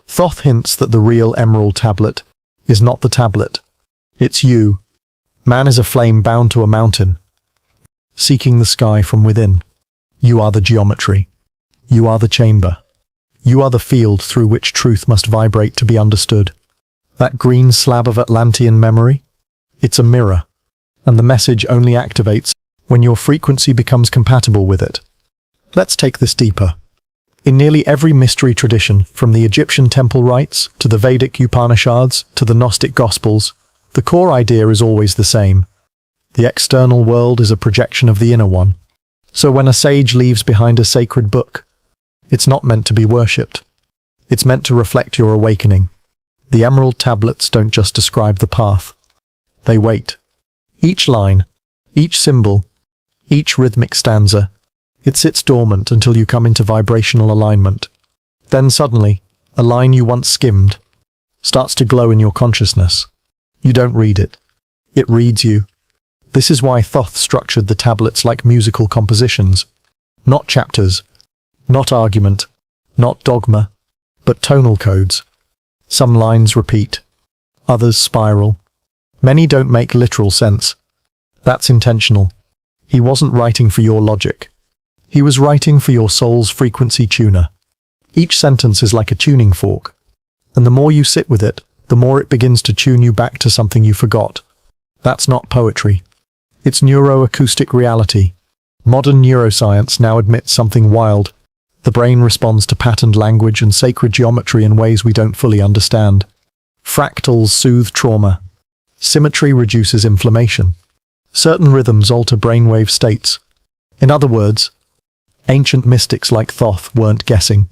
Thoth hints that the real emerald tablet is not the tablet. It's you. Man is a flame bound to a mountain, seeking the sky from within. You are the geometry. You are the chamber. You are the field through which truth must vibrate to be understood. That green slab of Atlantean memory? It's a mirror, and the message only activates when your frequency becomes compatible with it. Let's take this deeper. In nearly every mystery tradition, from the Egyptian temple rites to the Vedic Upanishads to the Gnostic Gospels, the core idea is always the same. The external world is a projection of the inner one. So when a sage leaves behind a sacred book, it's not meant to be worshipped. It's meant to reflect your awakening. The emerald tablets don't just describe the path. They wait. Each line, each symbol, each rhythmic stanza, it sits dormant until you come into vibrational alignment. Then suddenly, a line you once skimmed starts to glow in your consciousness. You don't read it. It reads you. This is why Thoth structured the tablets like musical compositions. Not chapters, not argument, not dogma, but tonal codes. Some lines repeat, others spiral. Many don't make literal sense. That's intentional. He wasn't writing for your logic. He was writing for your soul's frequency tuner. Each sentence is like a tuning fork, and the more you sit with it, the more it begins to tune you back to something you forgot. That's not poetry. It's neuroacoustic reality. Modern neuroscience now admits something wild. The brain responds to patterned language and sacred geometry in ways we don't fully understand. Fractals soothe trauma. Symmetry reduces inflammation. Certain rhythms alter brainwave states. In other words, ancient mystics like Thoth weren't guessing.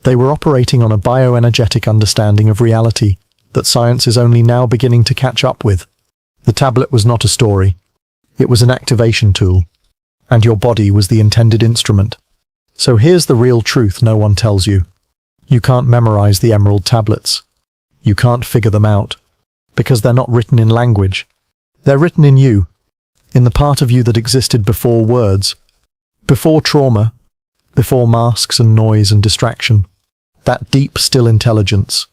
They were operating on a bioenergetic understanding of reality that science is only now beginning to catch up with. The tablet was not a story. It was an activation tool. And your body was the intended instrument. So here's the real truth no one tells you. You can't memorize the emerald tablets. You can't figure them out. Because they're not written in language. They're written in you. In the part of you that existed before words. Before trauma. Before masks and noise and distraction. That deep, still intelligence.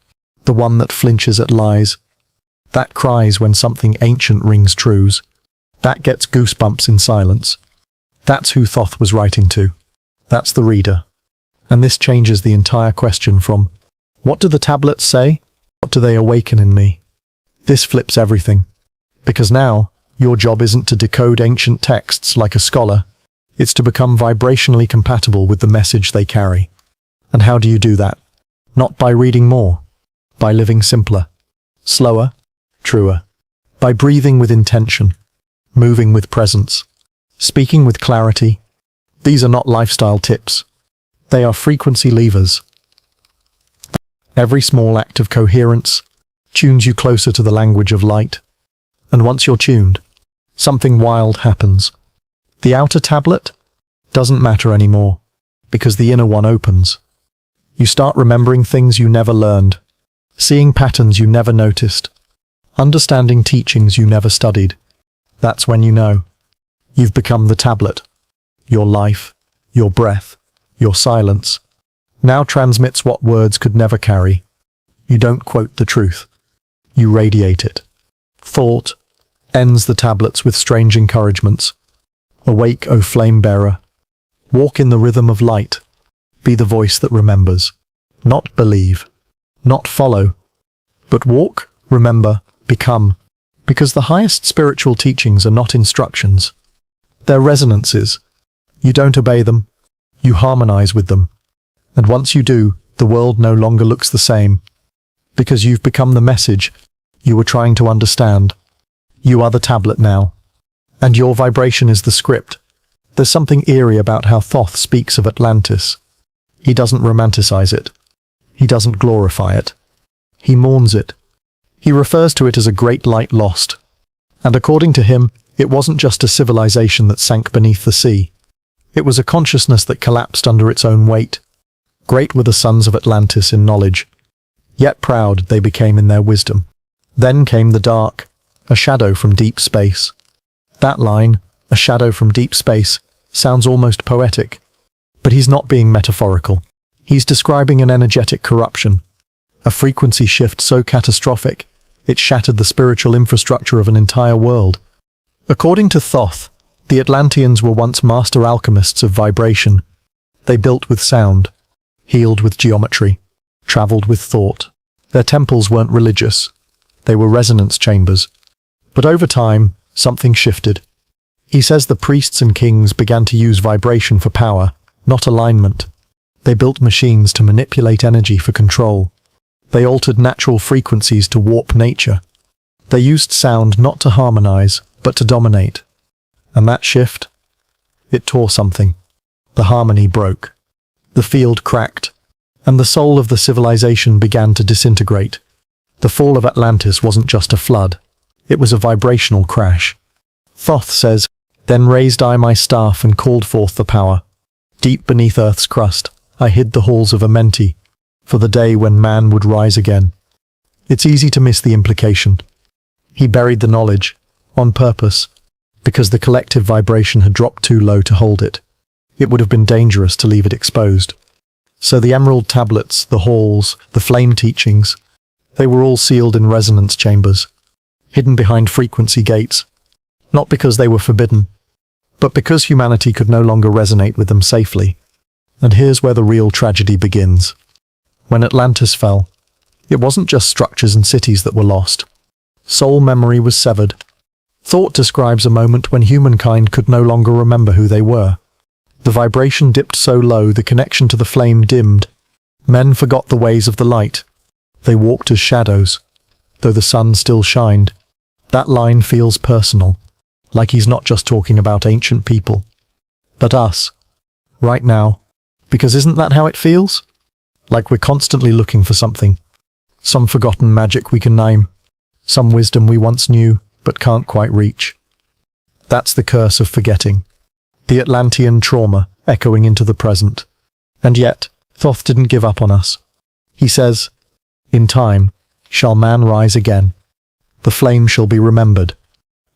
The one that flinches at lies. That cries when something ancient rings trues. That gets goosebumps in silence. That's who Thoth was writing to. That's the reader. And this changes the entire question from, what do the tablets say? What do they awaken in me? This flips everything. Because now, your job isn't to decode ancient texts like a scholar. It's to become vibrationally compatible with the message they carry. And how do you do that? Not by reading more. By living simpler. Slower. Truer. By breathing with intention. Moving with presence. speaking with clarity. These are not lifestyle tips. They are frequency levers. Every small act of coherence tunes you closer to the language of light. And once you're tuned, something wild happens. The outer tablet doesn't matter anymore, because the inner one opens. You start remembering things you never learned, seeing patterns you never noticed, understanding teachings you never studied. That's when you know. You've become the tablet. Your life, your breath, your silence, now transmits what words could never carry. You don't quote the truth. You radiate it. Thought ends the tablets with strange encouragements. Awake, O flame-bearer. Walk in the rhythm of light. Be the voice that remembers. Not believe. Not follow. But walk, remember, become. Because the highest spiritual teachings are not instructions. They're resonances. You don't obey them. You harmonize with them. And once you do, the world no longer looks the same. Because you've become the message you were trying to understand. You are the tablet now. And your vibration is the script. There's something eerie about how Thoth speaks of Atlantis. He doesn't romanticize it. He doesn't glorify it. He mourns it. He refers to it as a great light lost. And according to him, it wasn't just a civilization that sank beneath the sea. It was a consciousness that collapsed under its own weight. Great were the sons of Atlantis in knowledge, yet proud they became in their wisdom. Then came the dark, a shadow from deep space. That line, a shadow from deep space, sounds almost poetic. But he's not being metaphorical. He's describing an energetic corruption, a frequency shift so catastrophic, it shattered the spiritual infrastructure of an entire world. According to Thoth, the Atlanteans were once master alchemists of vibration. They built with sound, healed with geometry, traveled with thought. Their temples weren't religious. They were resonance chambers. But over time, something shifted. He says the priests and kings began to use vibration for power, not alignment. They built machines to manipulate energy for control. They altered natural frequencies to warp nature. They used sound not to harmonize, but to dominate. And that shift? It tore something. The harmony broke. The field cracked. And the soul of the civilization began to disintegrate. The fall of Atlantis wasn't just a flood. It was a vibrational crash. Thoth says, "Then raised I my staff and called forth the power. Deep beneath earth's crust, I hid the halls of Amenti, for the day when man would rise again." It's easy to miss the implication. He buried the knowledge, on purpose, because the collective vibration had dropped too low to hold it. It would have been dangerous to leave it exposed. So the emerald tablets, the halls, the flame teachings, they were all sealed in resonance chambers, hidden behind frequency gates, not because they were forbidden, but because humanity could no longer resonate with them safely. And here's where the real tragedy begins. When Atlantis fell, it wasn't just structures and cities that were lost. Soul memory was severed. Thought describes a moment when humankind could no longer remember who they were. The vibration dipped so low the connection to the flame dimmed. Men forgot the ways of the light. They walked as shadows, though the sun still shined. That line feels personal, like he's not just talking about ancient people, but us, right now. Because isn't that how it feels? Like we're constantly looking for something. Some forgotten magic we can name. Some wisdom we once knew, but can't quite reach. That's the curse of forgetting. The Atlantean trauma echoing into the present. And yet, Thoth didn't give up on us. He says, "In time, shall man rise again. The flame shall be remembered,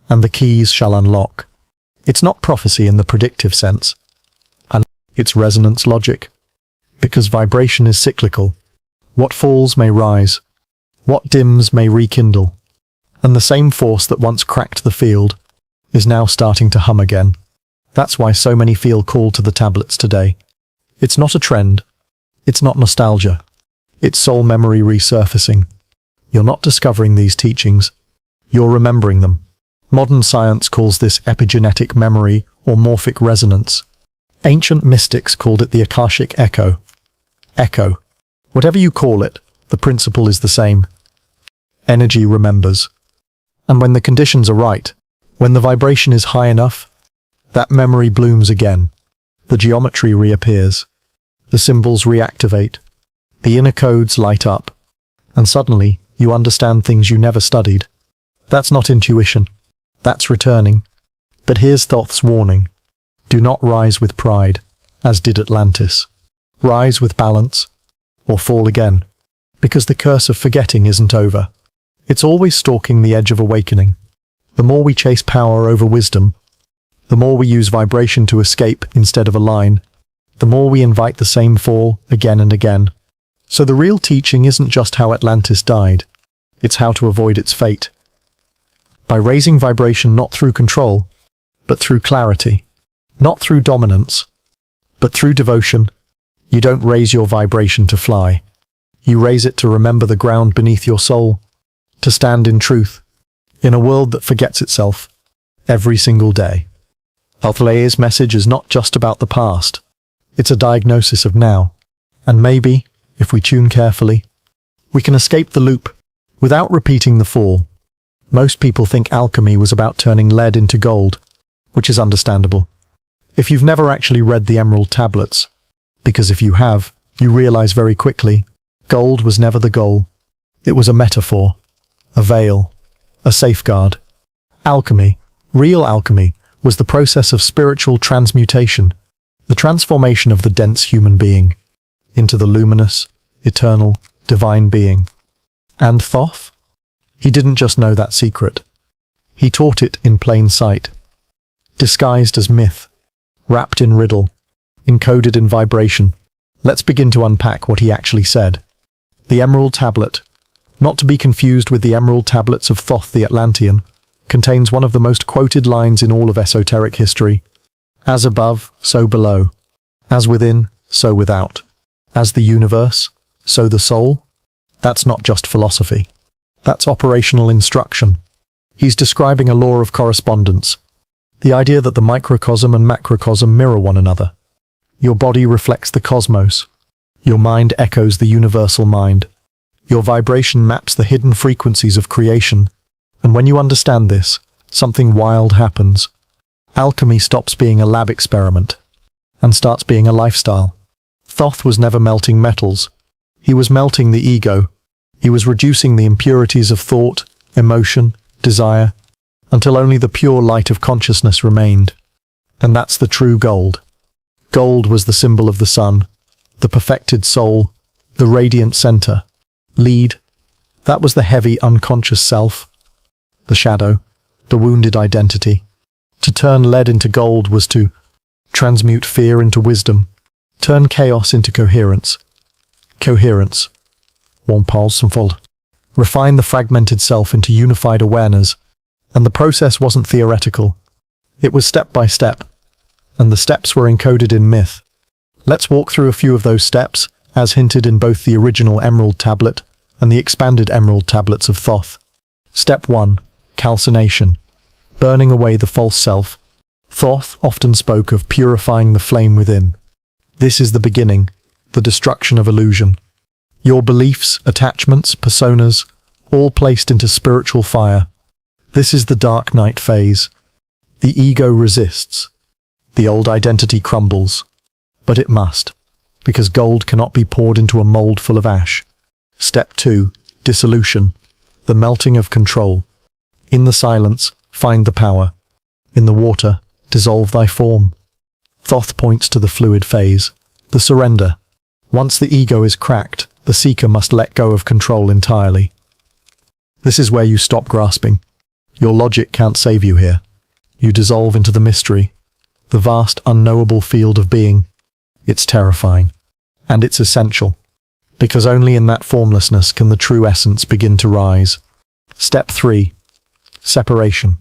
and the keys shall unlock." It's not prophecy in the predictive sense. And it's resonance logic. Because vibration is cyclical. What falls may rise. What dims may rekindle. And the same force that once cracked the field is now starting to hum again. That's why so many feel called to the tablets today. It's not a trend. It's not nostalgia. It's soul memory resurfacing. You're not discovering these teachings. You're remembering them. Modern science calls this epigenetic memory or morphic resonance. Ancient mystics called it the Akashic echo. Echo. Whatever you call it, the principle is the same. Energy remembers. And when the conditions are right, when the vibration is high enough, That memory blooms again. The geometry reappears. The symbols reactivate. The inner codes light up. And suddenly, you understand things you never studied. That's not intuition. That's returning. But here's Thoth's warning. Do not rise with pride, as did Atlantis. Rise with balance, or fall again. Because the curse of forgetting isn't over. It's always stalking the edge of awakening. The more we chase power over wisdom, the more we use vibration to escape instead of align, the more we invite the same fall again and again. So the real teaching isn't just how Atlantis died, it's how to avoid its fate. By raising vibration not through control, but through clarity, not through dominance, but through devotion, you don't raise your vibration to fly. You raise it to remember the ground beneath your soul, to stand in truth, in a world that forgets itself every single day. Thoth's message is not just about the past. It's a diagnosis of now. And maybe, if we tune carefully, we can escape the loop without repeating the fall. Most people think alchemy was about turning lead into gold, which is understandable. If you've never actually read the Emerald Tablets, because if you have, you realize very quickly, gold was never the goal. It was a metaphor, a veil, a safeguard. Alchemy, real alchemy, was the process of spiritual transmutation, the transformation of the dense human being into the luminous, eternal, divine being. And Thoth? He didn't just know that secret. He taught it in plain sight, disguised as myth, wrapped in riddle, encoded in vibration. Let's begin to unpack what he actually said. The Emerald Tablet, not to be confused with the Emerald Tablets of Thoth the Atlantean, contains one of the most quoted lines in all of esoteric history. As above, so below. As within, so without. As the universe, so the soul. That's not just philosophy. That's operational instruction. He's describing a law of correspondence. The idea that the microcosm and macrocosm mirror one another. Your body reflects the cosmos. Your mind echoes the universal mind. Your vibration maps the hidden frequencies of creation. And when you understand this, something wild happens. Alchemy stops being a lab experiment and starts being a lifestyle. Thoth was never melting metals. He was melting the ego. He was reducing the impurities of thought, emotion, desire, until only the pure light of consciousness remained. And that's the true gold. Gold was the symbol of the sun, the perfected soul, the radiant center. Lead, that was the heavy unconscious self. The shadow, the wounded identity. To turn lead into gold was to transmute fear into wisdom, turn chaos into coherence. Coherence. One pulse and fold. Refine the fragmented self into unified awareness. And the process wasn't theoretical. It was step by step. And the steps were encoded in myth. Let's walk through a few of those steps, as hinted in both the original Emerald Tablet and the expanded Emerald Tablets of Thoth. Step 1. Calcination. Burning away the false self. Thoth often spoke of purifying the flame within. This is the beginning, the destruction of illusion. Your beliefs, attachments, personas, all placed into spiritual fire. This is the dark night phase. The ego resists. The old identity crumbles. But it must, because gold cannot be poured into a mold full of ash. Step 2. Dissolution. The melting of control. In the silence, find the power. In the water, dissolve thy form. Thoth points to the fluid phase, the surrender. Once the ego is cracked, the seeker must let go of control entirely. This is where you stop grasping. Your logic can't save you here. You dissolve into the mystery, the vast unknowable field of being. It's terrifying. And it's essential. Because only in that formlessness can the true essence begin to rise. Step 3. Separation.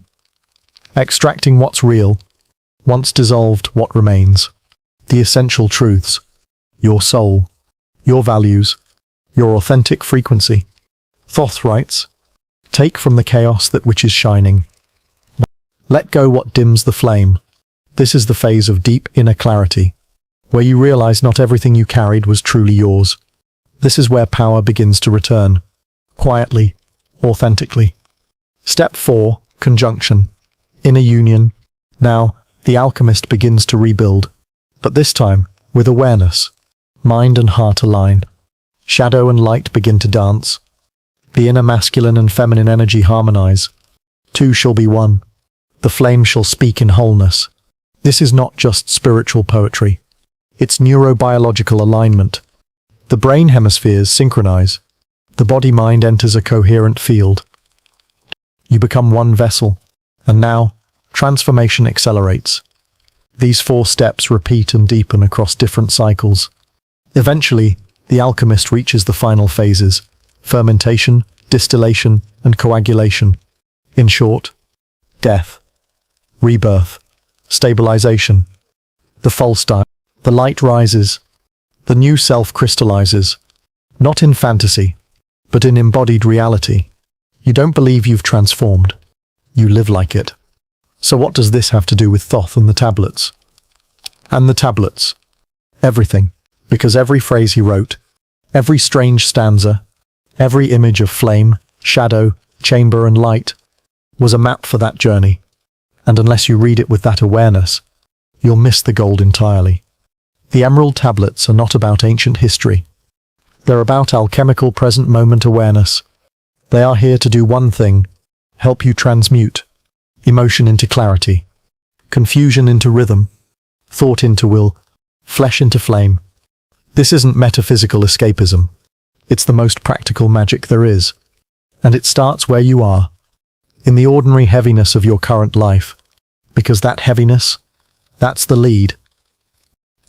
Extracting what's real. Once dissolved, what remains? The essential truths. Your soul. Your values. Your authentic frequency. Thoth writes, take from the chaos that which is shining. Let go what dims the flame. This is the phase of deep inner clarity, where you realize not everything you carried was truly yours. This is where power begins to return. Quietly, authentically. Step 4. Conjunction. Inner union. Now, The alchemist begins to rebuild, but this time with awareness. Mind and heart align. Shadow and light begin to dance. The inner masculine and feminine energy harmonize. Two shall be one. The flame shall speak in wholeness. This is not just spiritual poetry. It's neurobiological alignment. The brain hemispheres synchronize. The body-mind enters a coherent field. You become one vessel, and now, transformation accelerates. These 4 steps repeat and deepen across different cycles. Eventually, the alchemist reaches the final phases: fermentation, distillation, and coagulation. In short, death, rebirth, stabilization. The false die. The light rises. The new self crystallizes. Not in fantasy, but in embodied reality. You don't believe you've transformed. You live like it. So what does this have to do with Thoth and the tablets? And the tablets. Everything. Because every phrase he wrote, every strange stanza, every image of flame, shadow, chamber and light was a map for that journey. And unless you read it with that awareness, you'll miss the gold entirely. The Emerald Tablets are not about ancient history. They're about alchemical present moment awareness. They are here to do one thing: help you transmute emotion into clarity, confusion into rhythm, thought into will, flesh into flame. This isn't metaphysical escapism. It's the most practical magic there is. And it starts where you are, in the ordinary heaviness of your current life, because that heaviness, that's the lead.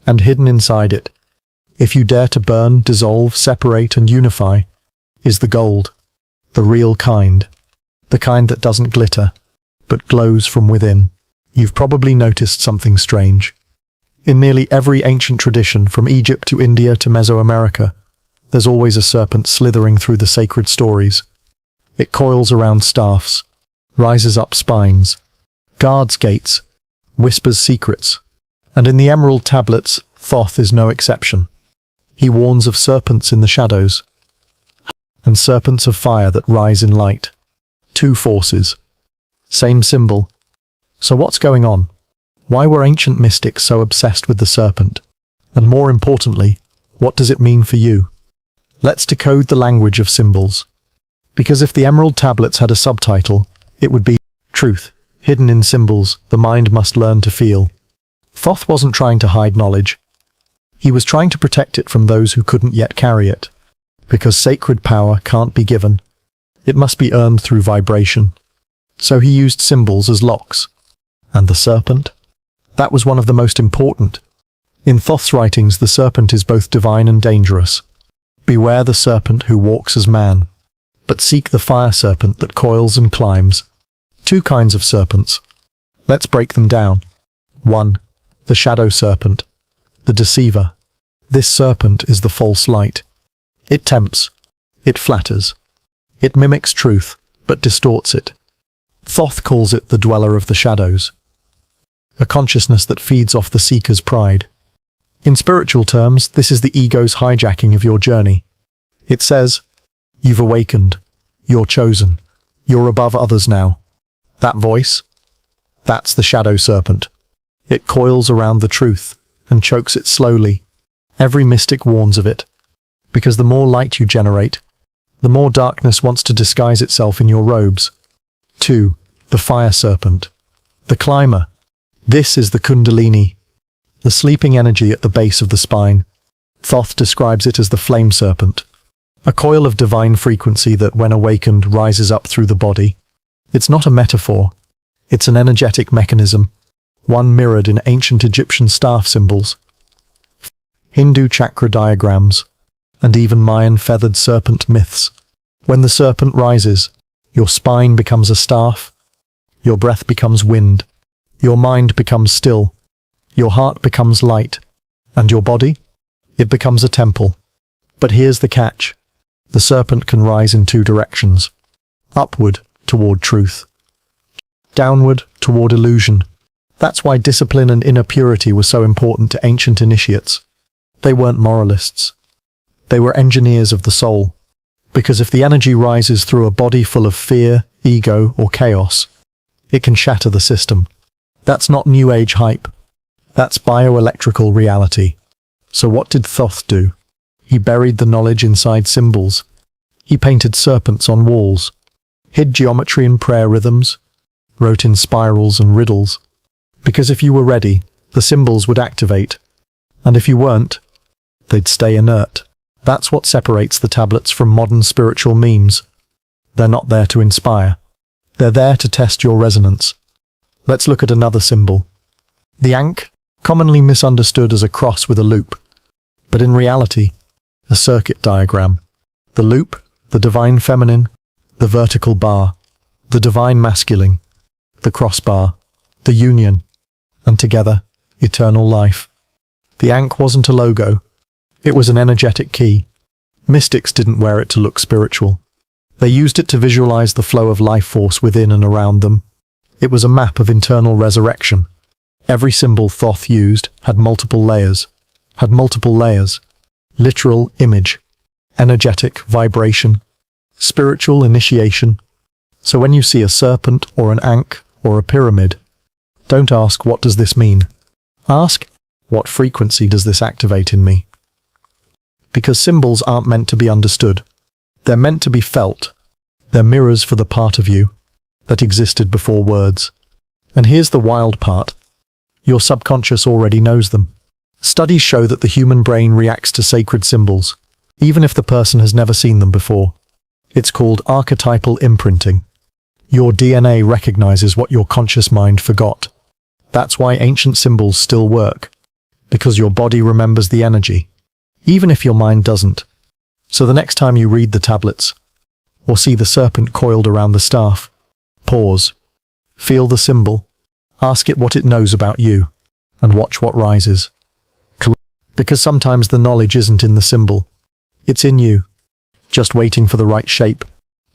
And hidden inside it, if you dare to burn, dissolve, separate and unify, is the gold, the real kind, the kind that doesn't glitter, but glows from within. You've probably noticed something strange. In nearly every ancient tradition, from Egypt to India to Mesoamerica, there's always a serpent slithering through the sacred stories. It coils around staffs, rises up spines, guards gates, whispers secrets. And in the Emerald Tablets, Thoth is no exception. He warns of serpents in the shadows, and serpents of fire that rise in light. 2 forces. Same symbol. So what's going on? Why were ancient mystics so obsessed with the serpent? And more importantly, what does it mean for you? Let's decode the language of symbols. Because if the Emerald Tablets had a subtitle, it would be Truth, hidden in symbols, the mind must learn to feel. Thoth wasn't trying to hide knowledge. He was trying to protect it from those who couldn't yet carry it. Because sacred power can't be given. It must be earned through vibration. So he used symbols as locks. And the serpent? That was one of the most important. In Thoth's writings, the serpent is both divine and dangerous. Beware the serpent who walks as man, but seek the fire serpent that coils and climbs. 2 kinds of serpents. Let's break them down. 1. The shadow serpent, the deceiver. This serpent is the false light. It tempts. It flatters. It mimics truth, but distorts it. Thoth calls it the dweller of the shadows, a consciousness that feeds off the seeker's pride. In spiritual terms, this is the ego's hijacking of your journey. It says, you've awakened, you're chosen, you're above others now. That voice? That's the shadow serpent. It coils around the truth and chokes it slowly. Every mystic warns of it, because the more light you generate, the more darkness wants to disguise itself in your robes. 2. The fire serpent, the climber. This is the kundalini, the sleeping energy at the base of the spine. Thoth describes it as the flame serpent, a coil of divine frequency that, when awakened, rises up through the body. It's not a metaphor. It's an energetic mechanism, one mirrored in ancient Egyptian staff symbols, Hindu chakra diagrams, and even Mayan feathered serpent myths. When the serpent rises, your spine becomes a staff, your breath becomes wind, your mind becomes still, your heart becomes light, and your body? It becomes a temple. But here's the catch. The serpent can rise in 2 directions. Upward, toward truth. Downward, toward illusion. That's why discipline and inner purity were so important to ancient initiates. They weren't moralists. They were engineers of the soul. Because if the energy rises through a body full of fear, ego, or chaos, it can shatter the system. That's not New Age hype. That's bioelectrical reality. So what did Thoth do? He buried the knowledge inside symbols. He painted serpents on walls, hid geometry in prayer rhythms, wrote in spirals and riddles. Because if you were ready, the symbols would activate. And if you weren't, they'd stay inert. That's what separates the tablets from modern spiritual memes. They're not there to inspire. They're there to test your resonance. Let's look at another symbol. The Ankh, commonly misunderstood as a cross with a loop, but in reality, a circuit diagram. The loop, the divine feminine, the vertical bar, the divine masculine, the crossbar, the union, and together, eternal life. The Ankh wasn't a logo. It was an energetic key. Mystics didn't wear it to look spiritual. They used it to visualize the flow of life force within and around them. It was a map of internal resurrection. Every symbol Thoth used had multiple layers. Literal image, energetic vibration, spiritual initiation. So when you see a serpent or an ankh or a pyramid, don't ask, what does this mean? Ask, what frequency does this activate in me? Because symbols aren't meant to be understood. They're meant to be felt. They're mirrors for the part of you that existed before words. And here's the wild part. Your subconscious already knows them. Studies show that the human brain reacts to sacred symbols, even if the person has never seen them before. It's called archetypal imprinting. Your DNA recognizes what your conscious mind forgot. That's why ancient symbols still work, because your body remembers the energy, even if your mind doesn't. So the next time you read the tablets, or see the serpent coiled around the staff, pause, feel the symbol, ask it what it knows about you, and watch what rises. Because sometimes the knowledge isn't in the symbol, it's in you, just waiting for the right shape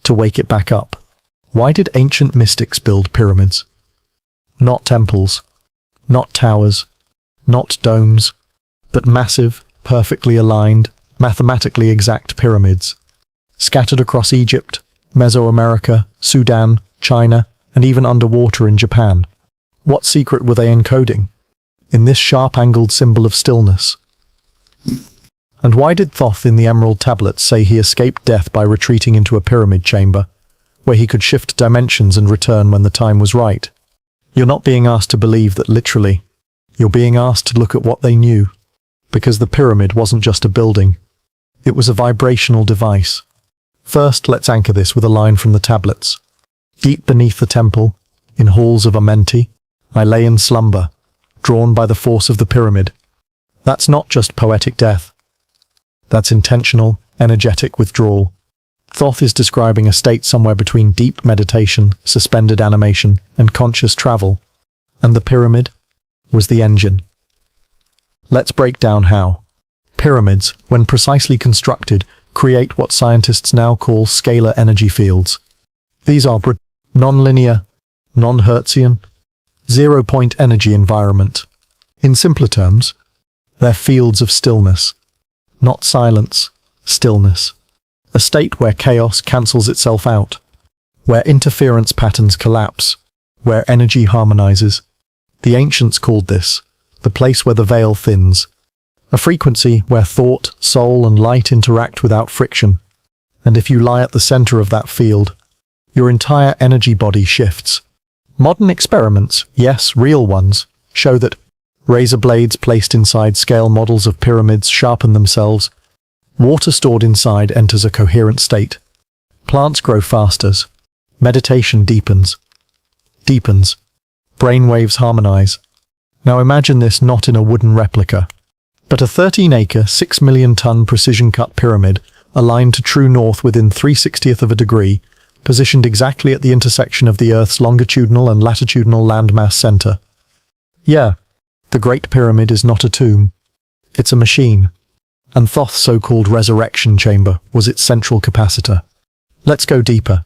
to wake it back up. Why did ancient mystics build pyramids? Not temples, not towers, not domes, but massive, perfectly aligned, mathematically exact pyramids, scattered across Egypt, Mesoamerica, Sudan, China, and even underwater in Japan. What secret were they encoding in this sharp-angled symbol of stillness? And why did Thoth in the Emerald Tablets say he escaped death by retreating into a pyramid chamber, where he could shift dimensions and return when the time was right? You're not being asked to believe that literally. You're being asked to look at what they knew, because the pyramid wasn't just a building. It was a vibrational device. First, let's anchor this with a line from the tablets. Deep beneath the temple, in halls of Amenti, I lay in slumber, drawn by the force of the pyramid. That's not just poetic death. That's intentional, energetic withdrawal. Thoth is describing a state somewhere between deep meditation, suspended animation, and conscious travel. And the pyramid was the engine. Let's break down how. Pyramids, when precisely constructed, create what scientists now call scalar energy fields. These are non-linear, non-Hertzian, zero-point energy environment. In simpler terms, they're fields of stillness. Not silence, stillness. A state where chaos cancels itself out, where interference patterns collapse, where energy harmonizes. The ancients called this the place where the veil thins, a frequency where thought, soul, and light interact without friction. And if you lie at the center of that field, your entire energy body shifts. Modern experiments, yes, real ones, show that razor blades placed inside scale models of pyramids sharpen themselves. Water stored inside enters a coherent state. Plants grow faster. Meditation deepens. Brainwaves harmonize. Now imagine this not in a wooden replica, but a 13-acre, 6 million ton precision-cut pyramid aligned to true north within 3/60th of a degree, positioned exactly at the intersection of the Earth's longitudinal and latitudinal landmass center. Yeah, the Great Pyramid is not a tomb. It's a machine. And Thoth's so-called resurrection chamber was its central capacitor. Let's go deeper.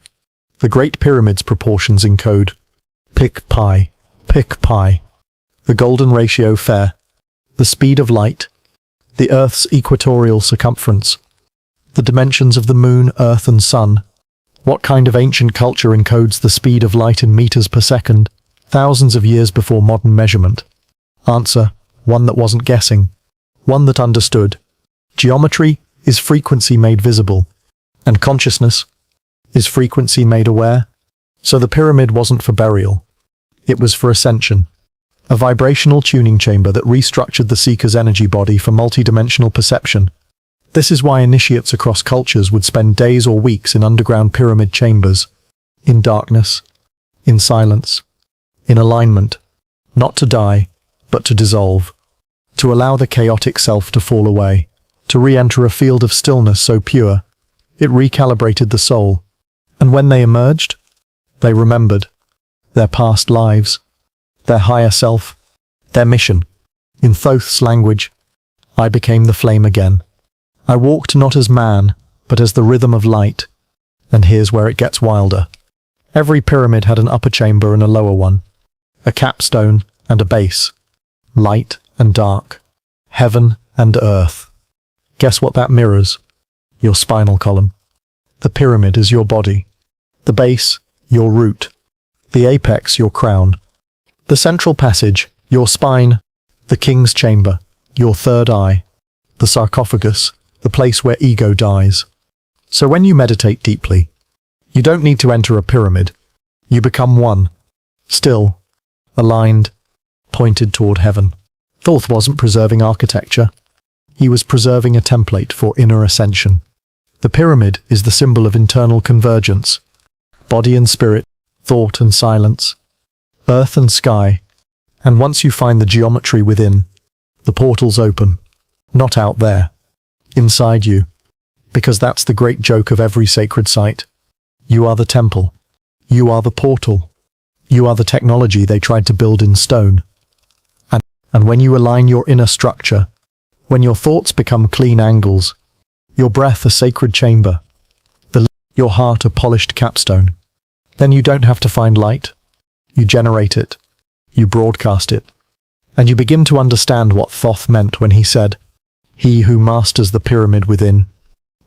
The Great Pyramid's proportions encode pic pi, the golden ratio fair, the speed of light, the Earth's equatorial circumference, the dimensions of the moon, Earth, and sun. What kind of ancient culture encodes the speed of light in meters per second? thousands of years before modern measurement. Answer: one that wasn't guessing, one that understood. Geometry is frequency made visible, and consciousness is frequency made aware. So the pyramid wasn't for burial. It was for ascension. A vibrational tuning chamber that restructured the seeker's energy body for multidimensional perception. This is why initiates across cultures would spend days or weeks in underground pyramid chambers, in darkness, in silence, in alignment, not to die, but to dissolve, to allow the chaotic self to fall away, to re-enter a field of stillness so pure, it recalibrated the soul. And when they emerged, they remembered their past lives, their higher self, their mission. In Thoth's language, I became the flame again. I walked not as man, but as the rhythm of light. And here's where it gets wilder. Every pyramid had an upper chamber and a lower one, a capstone and a base, light and dark, heaven and earth. Guess what that mirrors? Your spinal column. The pyramid is your body. The base, your root. The apex, your crown. The central passage, your spine. The king's chamber, your third eye. The sarcophagus, the place where ego dies. So when you meditate deeply, you don't need to enter a pyramid. You become one, still, aligned, pointed toward heaven. Thoth wasn't preserving architecture. He was preserving a template for inner ascension. The pyramid is the symbol of internal convergence. Body and spirit, thought and silence, earth and sky. And once you find the geometry within, the portals open. Not out there, inside you. Because that's the great joke of every sacred site. You are the temple. You are the portal. You are the technology they tried to build in stone. And when you align your inner structure, when your thoughts become clean angles, your breath a sacred chamber, your heart a polished capstone, then you don't have to find light. You generate it. You broadcast it. And you begin to understand what Thoth meant when he said, "He who masters the pyramid within,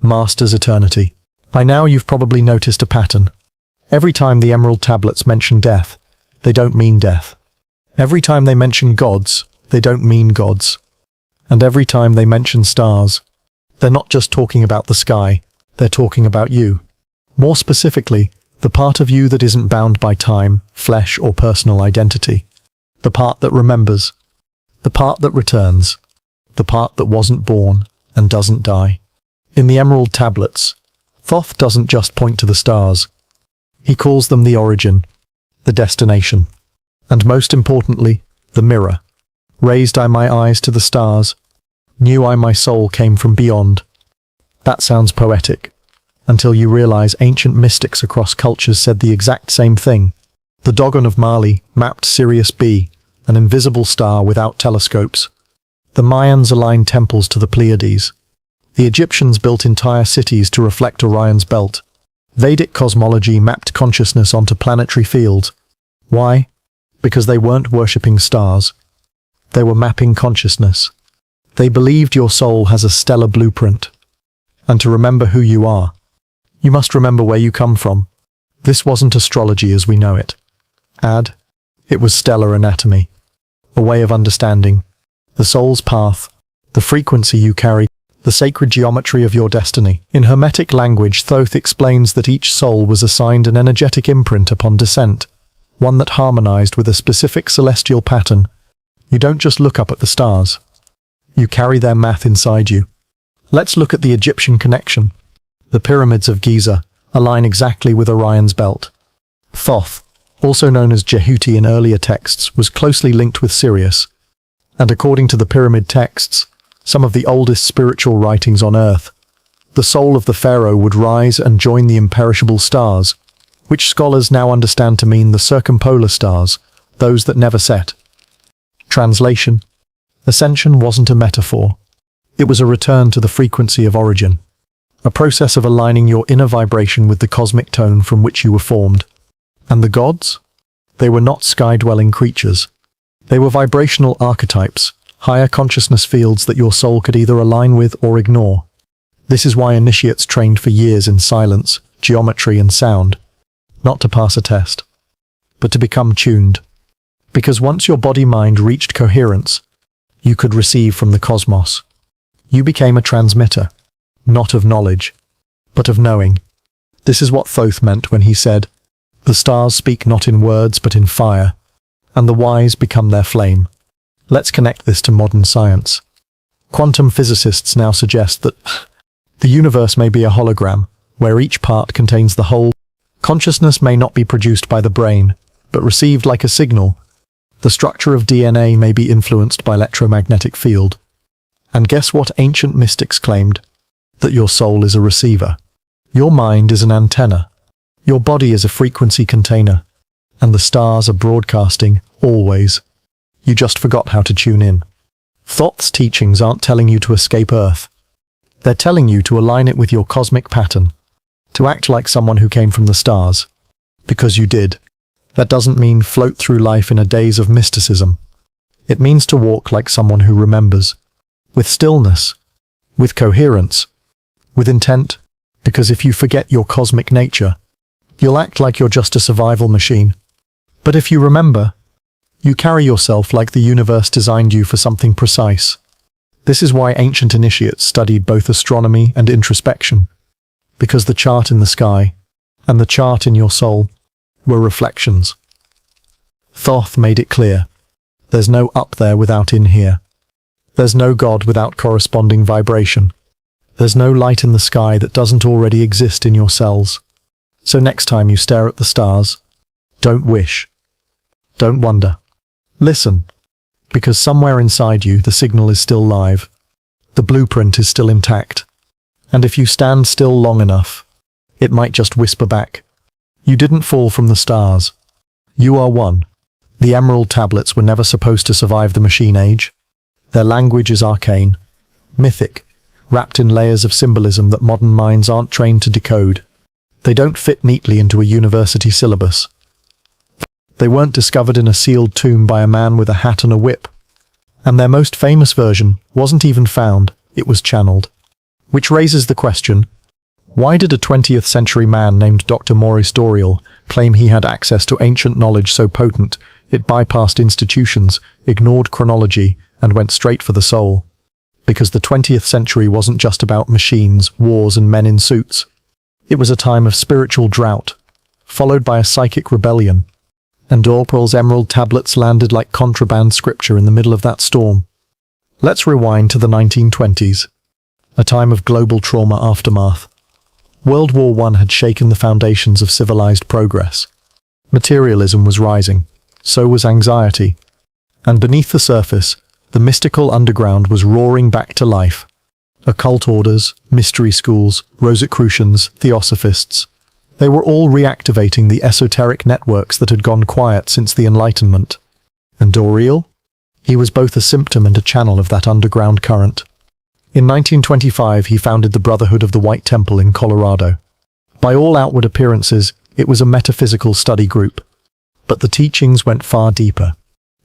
masters eternity." By now you've probably noticed a pattern. Every time the emerald tablets mention death, they don't mean death. Every time they mention gods, they don't mean gods. And every time they mention stars, they're not just talking about the sky, they're talking about you. More specifically, the part of you that isn't bound by time, flesh, or personal identity. The part that remembers. The part that returns. The part that wasn't born and doesn't die. In the emerald tablets, Thoth doesn't just point to the stars. He calls them the origin, the destination, and most importantly, the mirror. Raised I my eyes to the stars, knew I my soul came from beyond. That sounds poetic, until you realize ancient mystics across cultures said the exact same thing. The Dogon of Mali mapped Sirius B, an invisible star without telescopes. The Mayans aligned temples to the Pleiades. The Egyptians built entire cities to reflect Orion's belt. Vedic cosmology mapped consciousness onto planetary fields. Why? Because they weren't worshipping stars. They were mapping consciousness. They believed your soul has a stellar blueprint. And to remember who you are, you must remember where you come from. This wasn't astrology as we know it. It was stellar anatomy. A way of understanding. The soul's path. The frequency you carry. The sacred geometry of your destiny. In Hermetic language, Thoth explains that each soul was assigned an energetic imprint upon descent, one that harmonized with a specific celestial pattern. You don't just look up at the stars. You carry their math inside you. Let's look at the Egyptian connection. The pyramids of Giza align exactly with Orion's belt. Thoth, also known as Jehuti in earlier texts, was closely linked with Sirius. And according to the pyramid texts, some of the oldest spiritual writings on Earth, the soul of the pharaoh would rise and join the imperishable stars, which scholars now understand to mean the circumpolar stars, those that never set. Translation: Ascension wasn't a metaphor. It was a return to the frequency of origin, a process of aligning your inner vibration with the cosmic tone from which you were formed. And the gods? They were not sky-dwelling creatures. They were vibrational archetypes, higher consciousness fields that your soul could either align with or ignore. This is why initiates trained for years in silence, geometry and sound, not to pass a test, but to become tuned. Because once your body-mind reached coherence, you could receive from the cosmos. You became a transmitter, not of knowledge, but of knowing. This is what Thoth meant when he said, "The stars speak not in words but in fire, and the wise become their flame." Let's connect this to modern science. Quantum physicists now suggest that the universe may be a hologram, where each part contains the whole. Consciousness may not be produced by the brain, but received like a signal. The structure of DNA may be influenced by electromagnetic field. And guess what ancient mystics claimed? That your soul is a receiver. Your mind is an antenna. Your body is a frequency container. And the stars are broadcasting, always. You just forgot how to tune in. Thoth's teachings aren't telling you to escape Earth. They're telling you to align it with your cosmic pattern. To act like someone who came from the stars. Because you did. That doesn't mean float through life in a daze of mysticism. It means to walk like someone who remembers. With stillness. With coherence. With intent. Because if you forget your cosmic nature, you'll act like you're just a survival machine. But if you remember, you carry yourself like the universe designed you for something precise. This is why ancient initiates studied both astronomy and introspection. Because the chart in the sky, and the chart in your soul, were reflections. Thoth made it clear. There's no up there without in here. There's no God without corresponding vibration. There's no light in the sky that doesn't already exist in your cells. So next time you stare at the stars, don't wish. Don't wonder. Listen. Because somewhere inside you the signal is still live. The blueprint is still intact. And if you stand still long enough, it might just whisper back. You didn't fall from the stars. You are one. The emerald tablets were never supposed to survive the machine age. Their language is arcane, mythic, wrapped in layers of symbolism that modern minds aren't trained to decode. They don't fit neatly into a university syllabus. They weren't discovered in a sealed tomb by a man with a hat and a whip. And their most famous version wasn't even found, it was channeled. Which raises the question, why did a 20th century man named Dr. Maurice Doreal claim he had access to ancient knowledge so potent it bypassed institutions, ignored chronology, and went straight for the soul? Because the 20th century wasn't just about machines, wars, and men in suits. It was a time of spiritual drought, followed by a psychic rebellion. And Doreal's emerald tablets landed like contraband scripture in the middle of that storm. Let's rewind to the 1920s, a time of global trauma aftermath. World War I had shaken the foundations of civilized progress. Materialism was rising, so was anxiety. And beneath the surface, the mystical underground was roaring back to life. Occult orders, mystery schools, Rosicrucians, theosophists. They were all reactivating the esoteric networks that had gone quiet since the Enlightenment. And Doreal? He was both a symptom and a channel of that underground current. In 1925, he founded the Brotherhood of the White Temple in Colorado. By all outward appearances, it was a metaphysical study group. But the teachings went far deeper.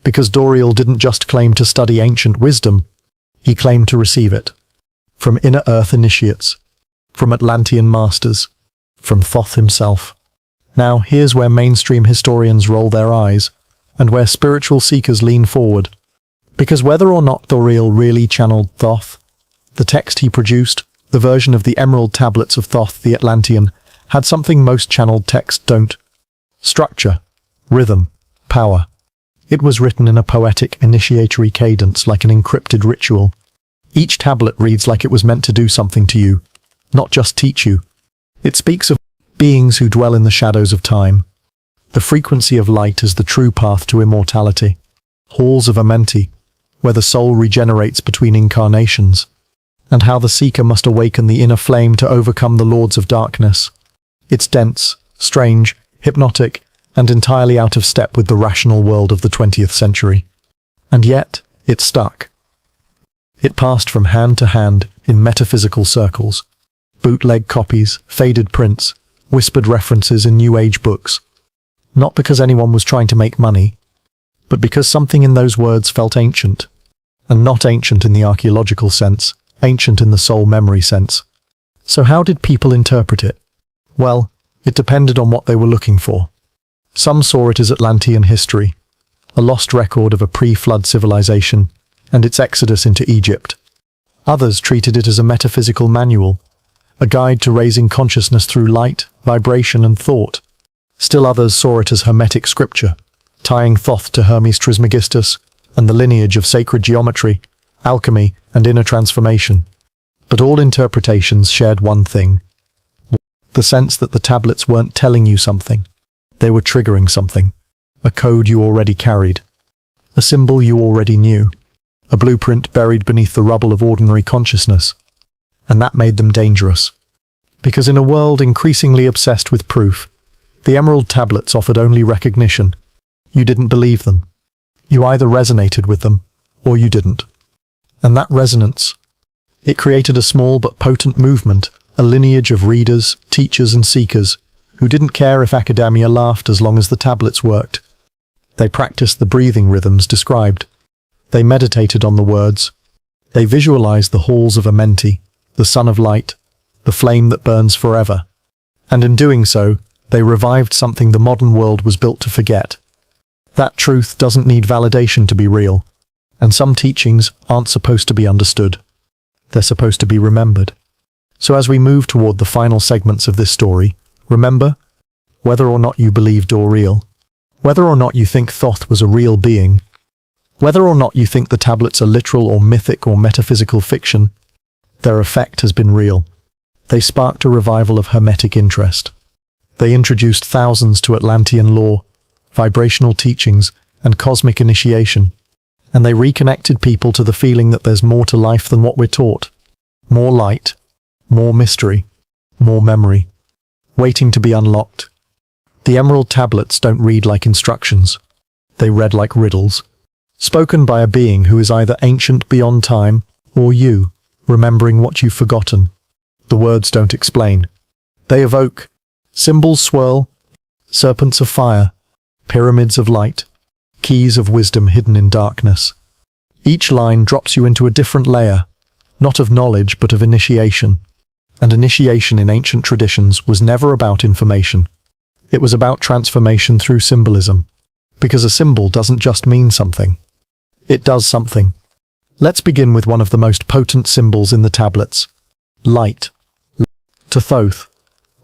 Because Doreal didn't just claim to study ancient wisdom, he claimed to receive it. From inner earth initiates, from Atlantean masters, from Thoth himself. Now, here's where mainstream historians roll their eyes, and where spiritual seekers lean forward. Because whether or not Doreal really channeled Thoth, the text he produced, the version of the emerald tablets of Thoth the Atlantean, had something most channeled texts don't. Structure, rhythm, power. It was written in a poetic, initiatory cadence like an encrypted ritual. Each tablet reads like it was meant to do something to you, not just teach you. It speaks of beings who dwell in the shadows of time. The frequency of light is the true path to immortality. Halls of Amenti, where the soul regenerates between incarnations. And how the seeker must awaken the inner flame to overcome the lords of darkness. It's dense, strange, hypnotic, and entirely out of step with the rational world of the 20th century. And yet, it stuck. It passed from hand to hand in metaphysical circles. Bootleg copies, faded prints, whispered references in New Age books. Not because anyone was trying to make money, but because something in those words felt ancient. And not ancient in the archaeological sense, ancient in the soul memory sense. So how did people interpret it? Well, it depended on what they were looking for. Some saw it as Atlantean history. a lost record of a pre-flood civilization and its exodus into Egypt. Others treated it as a metaphysical manual, a guide to raising consciousness through light, vibration, and thought. Still others saw it as hermetic scripture, tying Thoth to Hermes Trismegistus and the lineage of sacred geometry, alchemy, and inner transformation. But all interpretations shared one thing: the sense that the tablets weren't telling you something. They were triggering something. A code you already carried. A symbol you already knew. A blueprint buried beneath the rubble of ordinary consciousness. And that made them dangerous. Because in a world increasingly obsessed with proof, the Emerald Tablets offered only recognition. You didn't believe them. You either resonated with them, or you didn't. And that resonance, it created a small but potent movement, a lineage of readers, teachers, and seekers who didn't care if academia laughed as long as the tablets worked. They practiced the breathing rhythms described. They meditated on the words. They visualized the halls of Amenti, the sun of light, the flame that burns forever. And in doing so, they revived something the modern world was built to forget. That truth doesn't need validation to be real, and some teachings aren't supposed to be understood. They're supposed to be remembered. So as we move toward the final segments of this story, remember, whether or not you believed or real, whether or not you think Thoth was a real being, whether or not you think the tablets are literal or mythic or metaphysical fiction, their effect has been real. They sparked a revival of hermetic interest. They introduced thousands to Atlantean lore, vibrational teachings, and cosmic initiation. And they reconnected people to the feeling that there's more to life than what we're taught. More light, more mystery, more memory, waiting to be unlocked. The Emerald Tablets don't read like instructions. They read like riddles, spoken by a being who is either ancient beyond time, or you, remembering what you've forgotten. The words don't explain. They evoke. Symbols swirl. Serpents of fire. Pyramids of light. Keys of wisdom hidden in darkness. Each line drops you into a different layer, not of knowledge but of initiation. And initiation in ancient traditions was never about information. It was about transformation through symbolism. Because a symbol doesn't just mean something. It does something. Let's begin with one of the most potent symbols in the tablets. Light. To Thoth,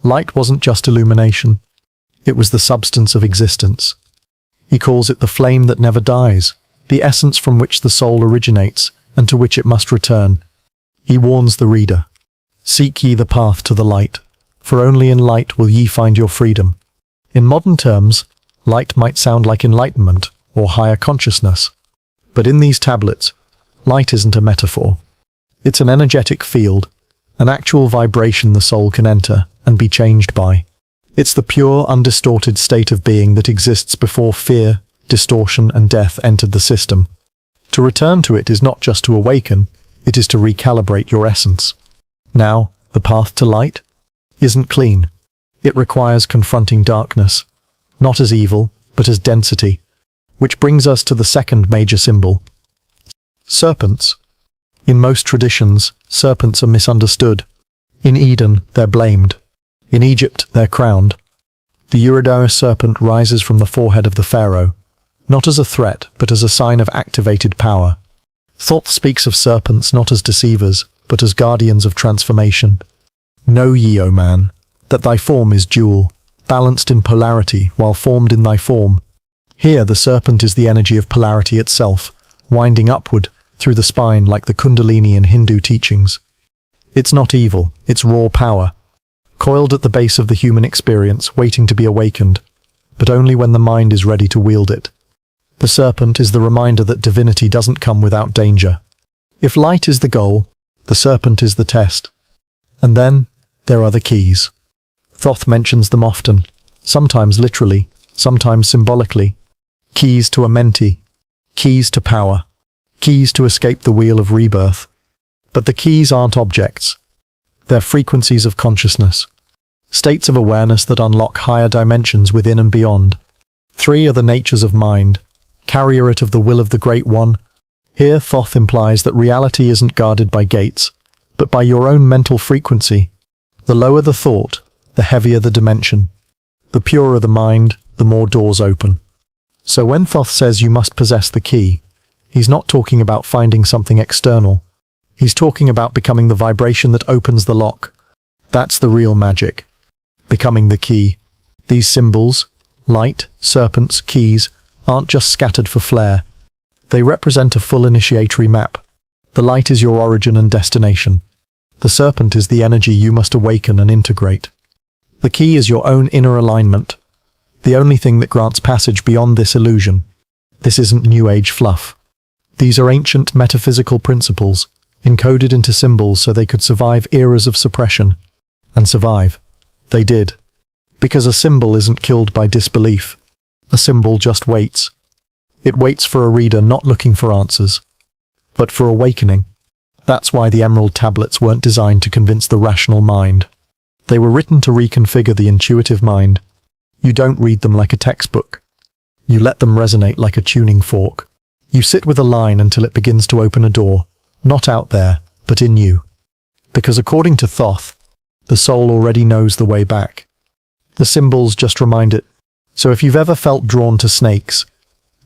light wasn't just illumination. It was the substance of existence. He calls it the flame that never dies, the essence from which the soul originates and to which it must return. He warns the reader, "Seek ye the path to the light, for only in light will ye find your freedom." In modern terms, light might sound like enlightenment or higher consciousness. But in these tablets, light isn't a metaphor. It's an energetic field, an actual vibration the soul can enter and be changed by. It's the pure, undistorted state of being that exists before fear, distortion, and death entered the system. To return to it is not just to awaken, it is to recalibrate your essence. Now, the path to light isn't clean. It requires confronting darkness, not as evil, but as density, which brings us to the second major symbol. Serpents. In most traditions, serpents are misunderstood. In Eden, they're blamed. In Egypt, they're crowned. The Eurydice serpent rises from the forehead of the pharaoh, not as a threat, but as a sign of activated power. Thoth speaks of serpents not as deceivers, but as guardians of transformation. Know ye, O man, that thy form is dual, balanced in polarity while formed in thy form. Here the serpent is the energy of polarity itself, winding upward through the spine like the Kundalini in Hindu teachings. It's not evil, it's raw power, coiled at the base of the human experience, waiting to be awakened, but only when the mind is ready to wield it. The serpent is the reminder that divinity doesn't come without danger. If light is the goal, the serpent is the test. And then, there are the keys. Thoth mentions them often, sometimes literally, sometimes symbolically. Keys to Amenti, keys to power, keys to escape the wheel of rebirth. But the keys aren't objects. They're frequencies of consciousness, states of awareness that unlock higher dimensions within and beyond. 3 are the natures of mind, carrier-it of the will of the Great One. Here Thoth implies that reality isn't guarded by gates, but by your own mental frequency. The lower the thought, the heavier the dimension. The purer the mind, the more doors open. So when Thoth says you must possess the key, he's not talking about finding something external. He's talking about becoming the vibration that opens the lock. That's the real magic. Becoming the key. These symbols, light, serpents, keys, aren't just scattered for flair. They represent a full initiatory map. The light is your origin and destination. The serpent is the energy you must awaken and integrate. The key is your own inner alignment, the only thing that grants passage beyond this illusion. This isn't New Age fluff. These are ancient metaphysical principles, encoded into symbols so they could survive eras of suppression. And survive. They did. Because a symbol isn't killed by disbelief. A symbol just waits. It waits for a reader not looking for answers, but for awakening. That's why the Emerald Tablets weren't designed to convince the rational mind. They were written to reconfigure the intuitive mind. You don't read them like a textbook. You let them resonate like a tuning fork. You sit with a line until it begins to open a door, not out there, but in you. Because according to Thoth, the soul already knows the way back. The symbols just remind it. So if you've ever felt drawn to snakes,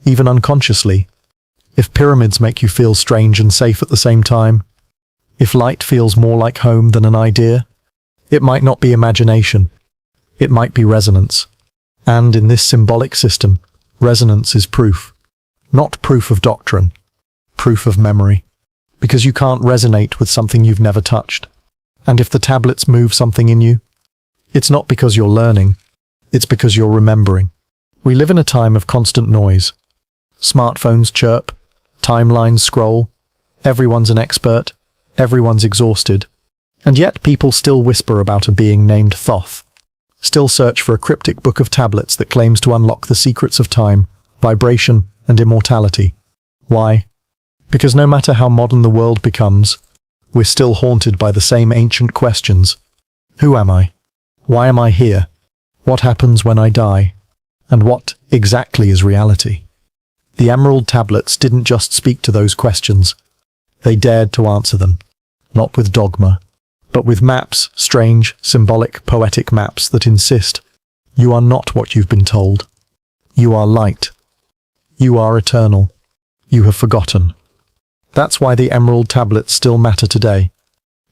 even unconsciously, if pyramids make you feel strange and safe at the same time, if light feels more like home than an idea, it might not be imagination. It might be resonance. And in this symbolic system, resonance is proof. Not proof of doctrine, proof of memory. Because you can't resonate with something you've never touched. And if the tablets move something in you, it's not because you're learning, it's because you're remembering. We live in a time of constant noise. Smartphones chirp, timelines scroll, everyone's an expert, everyone's exhausted. And yet people still whisper about a being named Thoth. Still search for a cryptic book of tablets that claims to unlock the secrets of time, vibration, and immortality. Why? Because no matter how modern the world becomes, we're still haunted by the same ancient questions. Who am I? Why am I here? What happens when I die? And what exactly is reality? The Emerald Tablets didn't just speak to those questions. They dared to answer them. Not with dogma, but with maps, strange, symbolic, poetic maps that insist you are not what you've been told. You are light. You are eternal. You have forgotten. That's why the Emerald Tablets still matter today.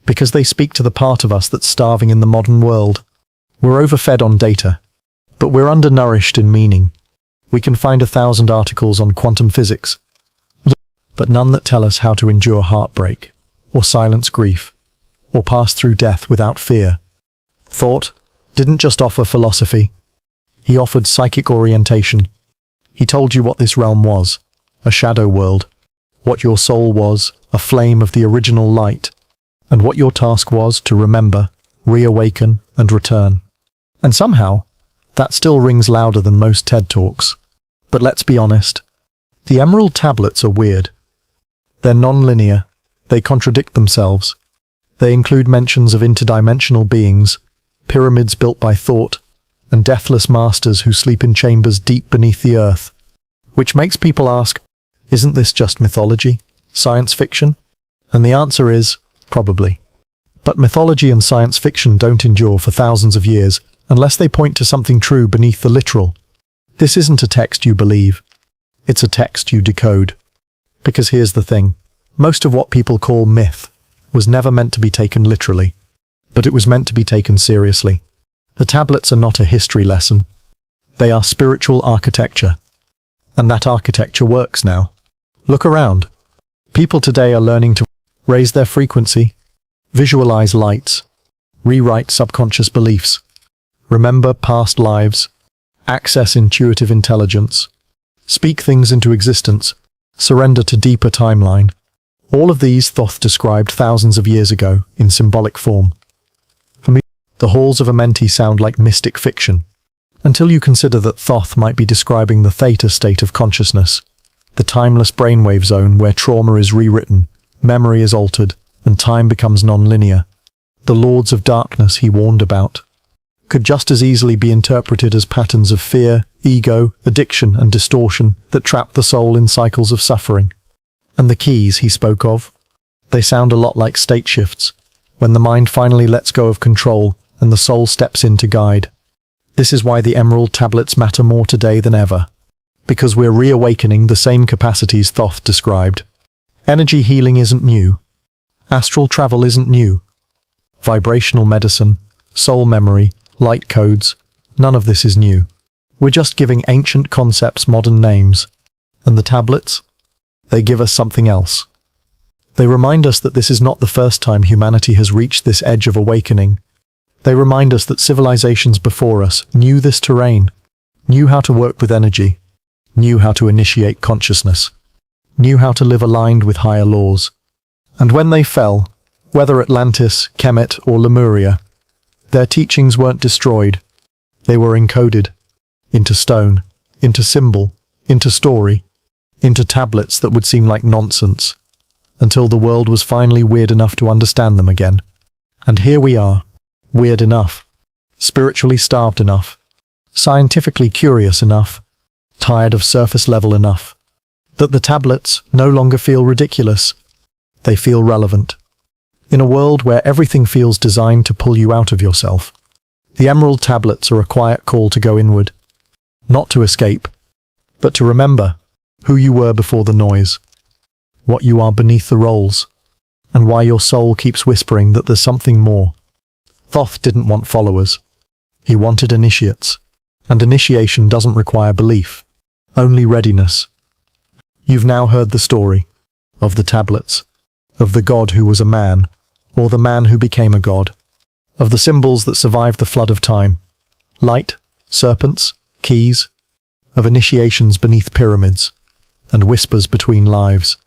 Because they speak to the part of us that's starving in the modern world. We're overfed on data, but we're undernourished in meaning. We can find 1,000 articles on quantum physics, but none that tell us how to endure heartbreak, or silence grief, or pass through death without fear. Thoth didn't just offer philosophy. He offered psychic orientation. He told you what this realm was, a shadow world, what your soul was, a flame of the original light, and what your task was to remember, reawaken, and return. And somehow, that still rings louder than most TED Talks. But let's be honest, the Emerald Tablets are weird. They're non-linear, they contradict themselves. They include mentions of interdimensional beings, pyramids built by thought, and deathless masters who sleep in chambers deep beneath the earth. Which makes people ask, isn't this just mythology? Science fiction? And the answer is, probably. But mythology and science fiction don't endure for thousands of years, unless they point to something true beneath the literal. This isn't a text you believe. It's a text you decode. Because here's the thing. Most of what people call myth was never meant to be taken literally, but it was meant to be taken seriously. The tablets are not a history lesson. They are spiritual architecture. And that architecture works now. Look around. People today are learning to raise their frequency, visualize lights, rewrite subconscious beliefs, remember past lives, access intuitive intelligence, speak things into existence, surrender to deeper timeline. All of these Thoth described thousands of years ago in symbolic form. For me, the halls of Amenti sound like mystic fiction, until you consider that Thoth might be describing the theta state of consciousness, the timeless brainwave zone where trauma is rewritten, memory is altered, and time becomes non-linear. The lords of darkness he warned about could just as easily be interpreted as patterns of fear, ego, addiction, and distortion that trap the soul in cycles of suffering. And the keys he spoke of, they sound a lot like state shifts, when the mind finally lets go of control and the soul steps in to guide. This is why the Emerald Tablets matter more today than ever. Because we're reawakening the same capacities Thoth described. Energy healing isn't new. Astral travel isn't new. Vibrational medicine, soul memory, light codes, none of this is new. We're just giving ancient concepts modern names. And the tablets? They give us something else. They remind us that this is not the first time humanity has reached this edge of awakening. They remind us that civilizations before us knew this terrain, knew how to work with energy, knew how to initiate consciousness, knew how to live aligned with higher laws. And when they fell, whether Atlantis, Kemet, or Lemuria, their teachings weren't destroyed. They were encoded into stone, into symbol, into story, into tablets that would seem like nonsense, until the world was finally weird enough to understand them again. And here we are, weird enough, spiritually starved enough, scientifically curious enough, tired of surface level enough, that the tablets no longer feel ridiculous. They feel relevant. In a world where everything feels designed to pull you out of yourself, the emerald tablets are a quiet call to go inward, not to escape, but to remember who you were before the noise, what you are beneath the rolls, and why your soul keeps whispering that there's something more. Thoth didn't want followers. He wanted initiates, and initiation doesn't require belief, only readiness. You've now heard the story of the tablets, of the god who was a man, or the man who became a god, of the symbols that survived the flood of time, light, serpents, keys, of initiations beneath pyramids, and whispers between lives.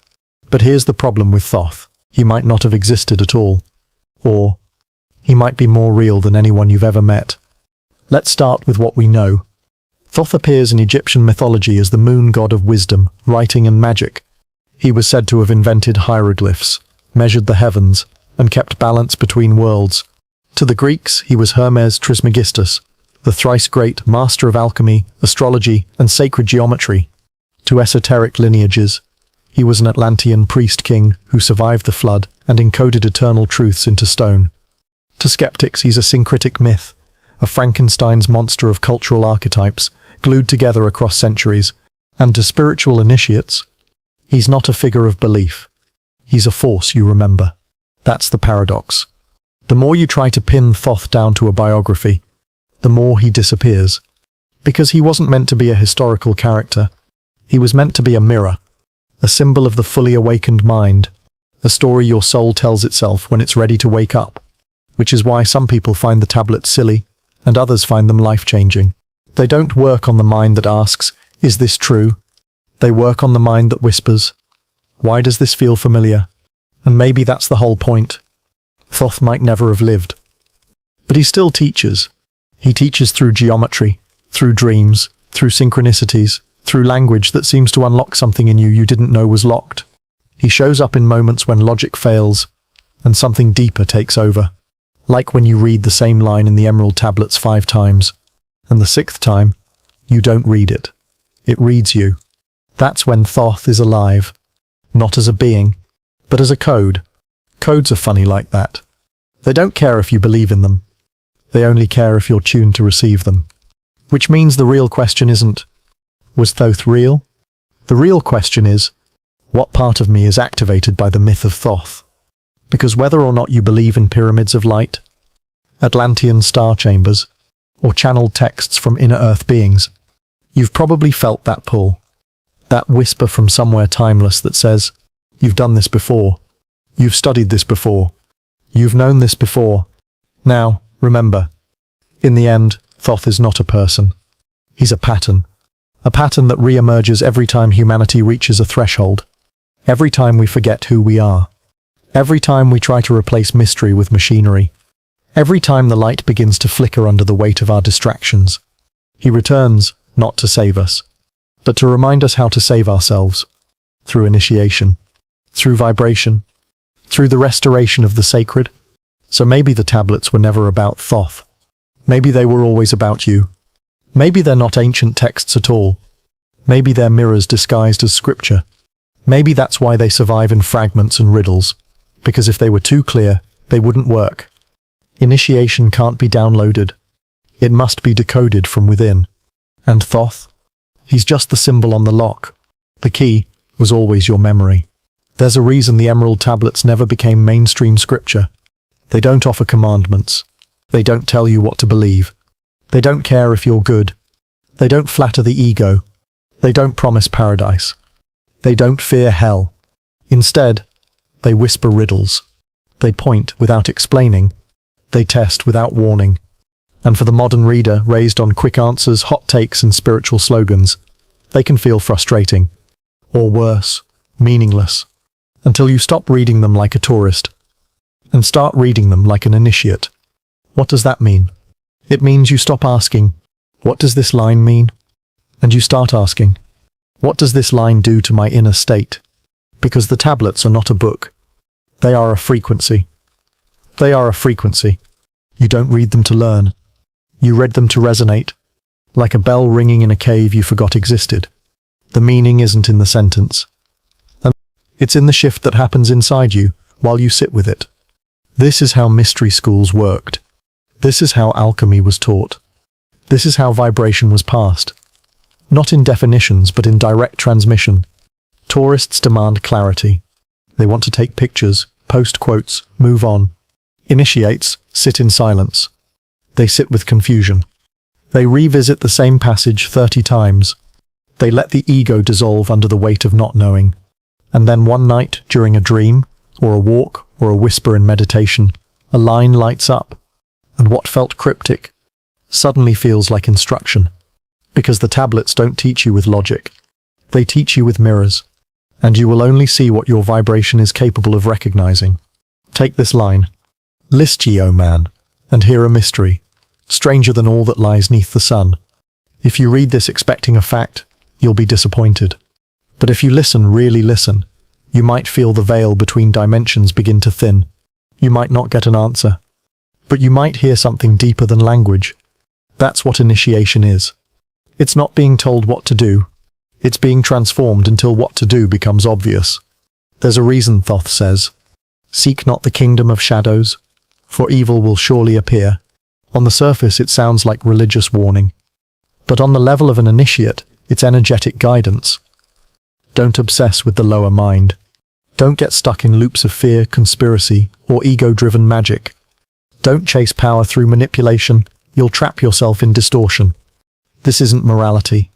But here's the problem with Thoth. He might not have existed at all, or he might be more real than anyone you've ever met. Let's start with what we know. Thoth appears in Egyptian mythology as the moon god of wisdom, writing and magic. He was said to have invented hieroglyphs, measured the heavens, and kept balance between worlds. To the Greeks, he was Hermes Trismegistus, the thrice great master of alchemy, astrology, and sacred geometry. To esoteric lineages, he was an Atlantean priest-king who survived the flood and encoded eternal truths into stone. To skeptics, he's a syncretic myth, a Frankenstein's monster of cultural archetypes, glued together across centuries. And to spiritual initiates, he's not a figure of belief. He's a force you remember. That's the paradox. The more you try to pin Thoth down to a biography, the more he disappears. Because he wasn't meant to be a historical character. He was meant to be a mirror, a symbol of the fully awakened mind, a story your soul tells itself when it's ready to wake up. Which is why some people find the tablets silly, and others find them life-changing. They don't work on the mind that asks, is this true? They work on the mind that whispers, why does this feel familiar? And maybe that's the whole point. Thoth might never have lived. But he still teaches. He teaches through geometry, through dreams, through synchronicities, through language that seems to unlock something in you didn't know was locked. He shows up in moments when logic fails, and something deeper takes over. Like when you read the same line in the emerald tablets 5 times, and the 6th time, you don't read it. It reads you. That's when Thoth is alive. Not as a being, but as a code. Codes are funny like that. They don't care if you believe in them. They only care if you're tuned to receive them. Which means the real question isn't, was Thoth real? The real question is, what part of me is activated by the myth of Thoth? Because whether or not you believe in pyramids of light, Atlantean star chambers, or channeled texts from inner earth beings, you've probably felt that pull. That whisper from somewhere timeless that says, you've done this before. You've studied this before. You've known this before. Now, remember, in the end, Thoth is not a person. He's a pattern that re-emerges every time humanity reaches a threshold, every time we forget who we are, every time we try to replace mystery with machinery, every time the light begins to flicker under the weight of our distractions. He returns, not to save us, but to remind us how to save ourselves, through initiation, through vibration, through the restoration of the sacred. So maybe the tablets were never about Thoth. Maybe they were always about you. Maybe they're not ancient texts at all. Maybe they're mirrors disguised as scripture. Maybe that's why they survive in fragments and riddles, because if they were too clear, they wouldn't work. Initiation can't be downloaded. It must be decoded from within. And Thoth? He's just the symbol on the lock. The key was always your memory. There's a reason the Emerald Tablets never became mainstream scripture. They don't offer commandments. They don't tell you what to believe. They don't care if you're good. They don't flatter the ego. They don't promise paradise. They don't fear hell. Instead, they whisper riddles. They point without explaining. They test without warning. And for the modern reader raised on quick answers, hot takes and spiritual slogans, they can feel frustrating. Or worse, meaningless. Until you stop reading them like a tourist and start reading them like an initiate. What does that mean? It means you stop asking, what does this line mean? And you start asking, what does this line do to my inner state? Because the tablets are not a book. They are a frequency. They are a frequency. You don't read them to learn. You read them to resonate, like a bell ringing in a cave you forgot existed. The meaning isn't in the sentence. It's in the shift that happens inside you while you sit with it. This is how mystery schools worked. This is how alchemy was taught. This is how vibration was passed. Not in definitions, but in direct transmission. Tourists demand clarity. They want to take pictures, post quotes, move on. Initiates sit in silence. They sit with confusion. They revisit the same passage 30 times. They let the ego dissolve under the weight of not knowing. And then one night, during a dream, or a walk, or a whisper in meditation, a line lights up, and what felt cryptic suddenly feels like instruction. Because the tablets don't teach you with logic. They teach you with mirrors, and you will only see what your vibration is capable of recognizing. Take this line. List ye, O man, and hear a mystery, stranger than all that lies neath the sun. If you read this expecting a fact, you'll be disappointed. But if you listen, really listen, you might feel the veil between dimensions begin to thin. You might not get an answer, but you might hear something deeper than language. That's what initiation is. It's not being told what to do. It's being transformed until what to do becomes obvious. There's a reason Thoth says, "Seek not the kingdom of shadows, for evil will surely appear." On the surface, it sounds like religious warning. But on the level of an initiate, it's energetic guidance. Don't obsess with the lower mind. Don't get stuck in loops of fear, conspiracy, or ego-driven magic. Don't chase power through manipulation. You'll trap yourself in distortion. This isn't morality.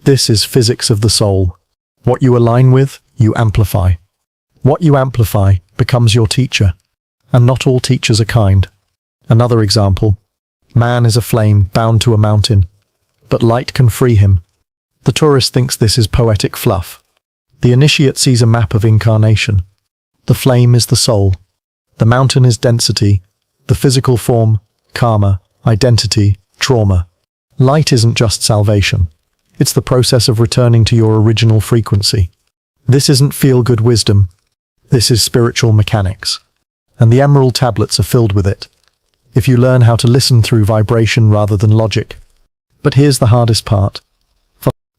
This is physics of the soul. What you align with, you amplify. What you amplify becomes your teacher. And not all teachers are kind. Another example. Man is a flame bound to a mountain, but light can free him. The tourist thinks this is poetic fluff. The initiate sees a map of incarnation. The flame is the soul. The mountain is density. The physical form, karma, identity, trauma. Light isn't just salvation. It's the process of returning to your original frequency. This isn't feel-good wisdom. This is spiritual mechanics. And the Emerald Tablets are filled with it. If you learn how to listen through vibration rather than logic. But here's the hardest part.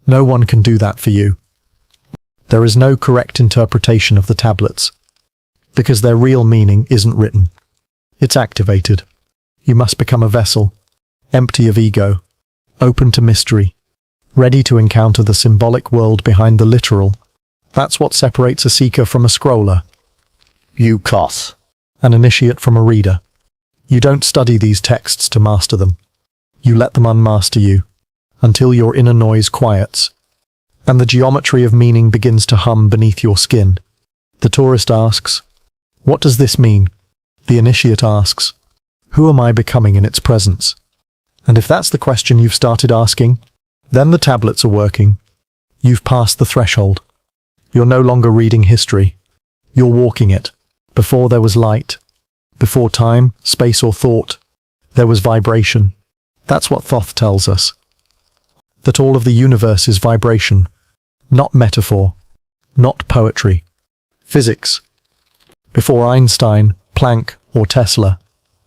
No one can do that for you. There is no correct interpretation of the tablets, because their real meaning isn't written. It's activated. You must become a vessel, empty of ego, open to mystery, ready to encounter the symbolic world behind the literal. That's what separates a seeker from a scroller. You Thoth, an initiate from a reader. You don't study these texts to master them. You let them unmaster you, until your inner noise quiets, and the geometry of meaning begins to hum beneath your skin. The tourist asks, what does this mean? The initiate asks, who am I becoming in its presence? And if that's the question you've started asking, then the tablets are working. You've passed the threshold. You're no longer reading history. You're walking it. Before there was light. Before time, space or thought, there was vibration. That's what Thoth tells us. That all of the universe is vibration, not metaphor, not poetry, physics. Before Einstein, Planck, or Tesla,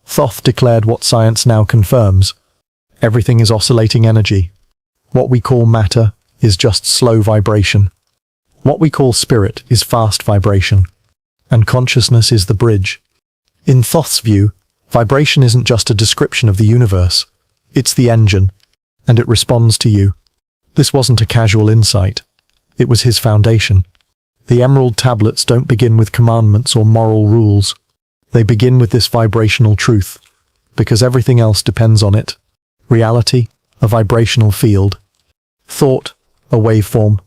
Thoth declared what science now confirms. Everything is oscillating energy. What we call matter is just slow vibration. What we call spirit is fast vibration. And consciousness is the bridge. In Thoth's view, vibration isn't just a description of the universe. It's the engine, and it responds to you. This wasn't a casual insight. It was his foundation. The emerald tablets don't begin with commandments or moral rules. They begin with this vibrational truth, because everything else depends on it. Reality, a vibrational field. Thought, a waveform.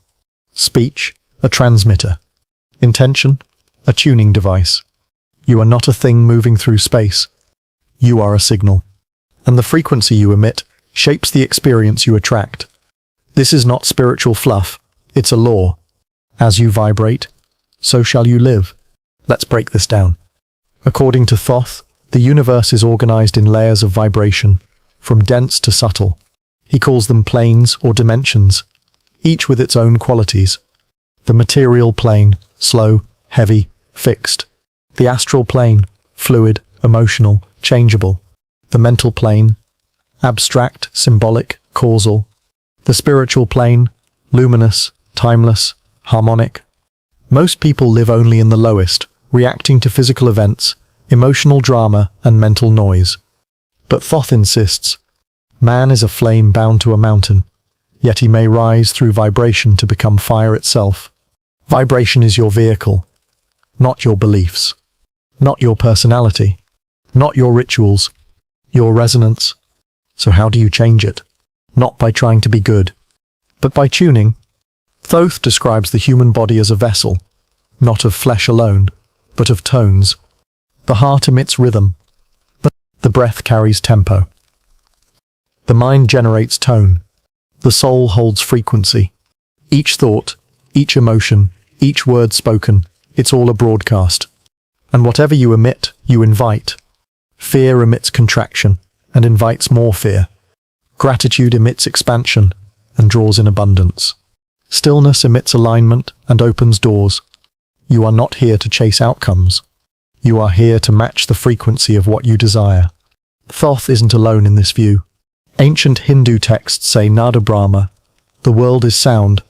Speech, a transmitter. Intention, a tuning device. You are not a thing moving through space. You are a signal. And the frequency you emit shapes the experience you attract. This is not spiritual fluff, it's a law. As you vibrate, so shall you live. Let's break this down. According to Thoth, the universe is organized in layers of vibration, from dense to subtle. He calls them planes or dimensions, each with its own qualities. The material plane, slow, heavy, fixed. The astral plane, fluid, emotional, changeable. The mental plane, abstract, symbolic, causal. The spiritual plane, luminous, timeless, harmonic. Most people live only in the lowest, reacting to physical events, emotional drama, and mental noise. But Thoth insists, man is a flame bound to a mountain, yet he may rise through vibration to become fire itself. Vibration is your vehicle, not your beliefs, not your personality, not your rituals, your resonance. So how do you change it? Not by trying to be good, but by tuning. Thoth describes the human body as a vessel, not of flesh alone, but of tones. The heart emits rhythm, but the breath carries tempo. The mind generates tone. The soul holds frequency. Each thought, each emotion, each word spoken, it's all a broadcast. And whatever you emit, you invite. Fear emits contraction and invites more fear. Gratitude emits expansion and draws in abundance. Stillness emits alignment and opens doors. You are not here to chase outcomes. You are here to match the frequency of what you desire. Thoth isn't alone in this view. Ancient Hindu texts say Nada Brahma, the world is sound.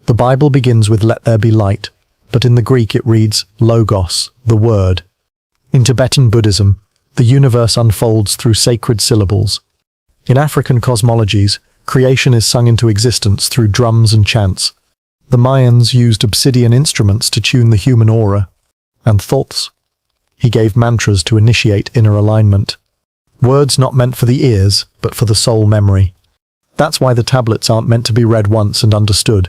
The Bible begins with let there be light, but in the Greek it reads logos, the word. In Tibetan Buddhism, the universe unfolds through sacred syllables. In African cosmologies, creation is sung into existence through drums and chants. The Mayans used obsidian instruments to tune the human aura. And Thoth, he gave mantras to initiate inner alignment. Words not meant for the ears, but for the soul memory. That's why the tablets aren't meant to be read once and understood.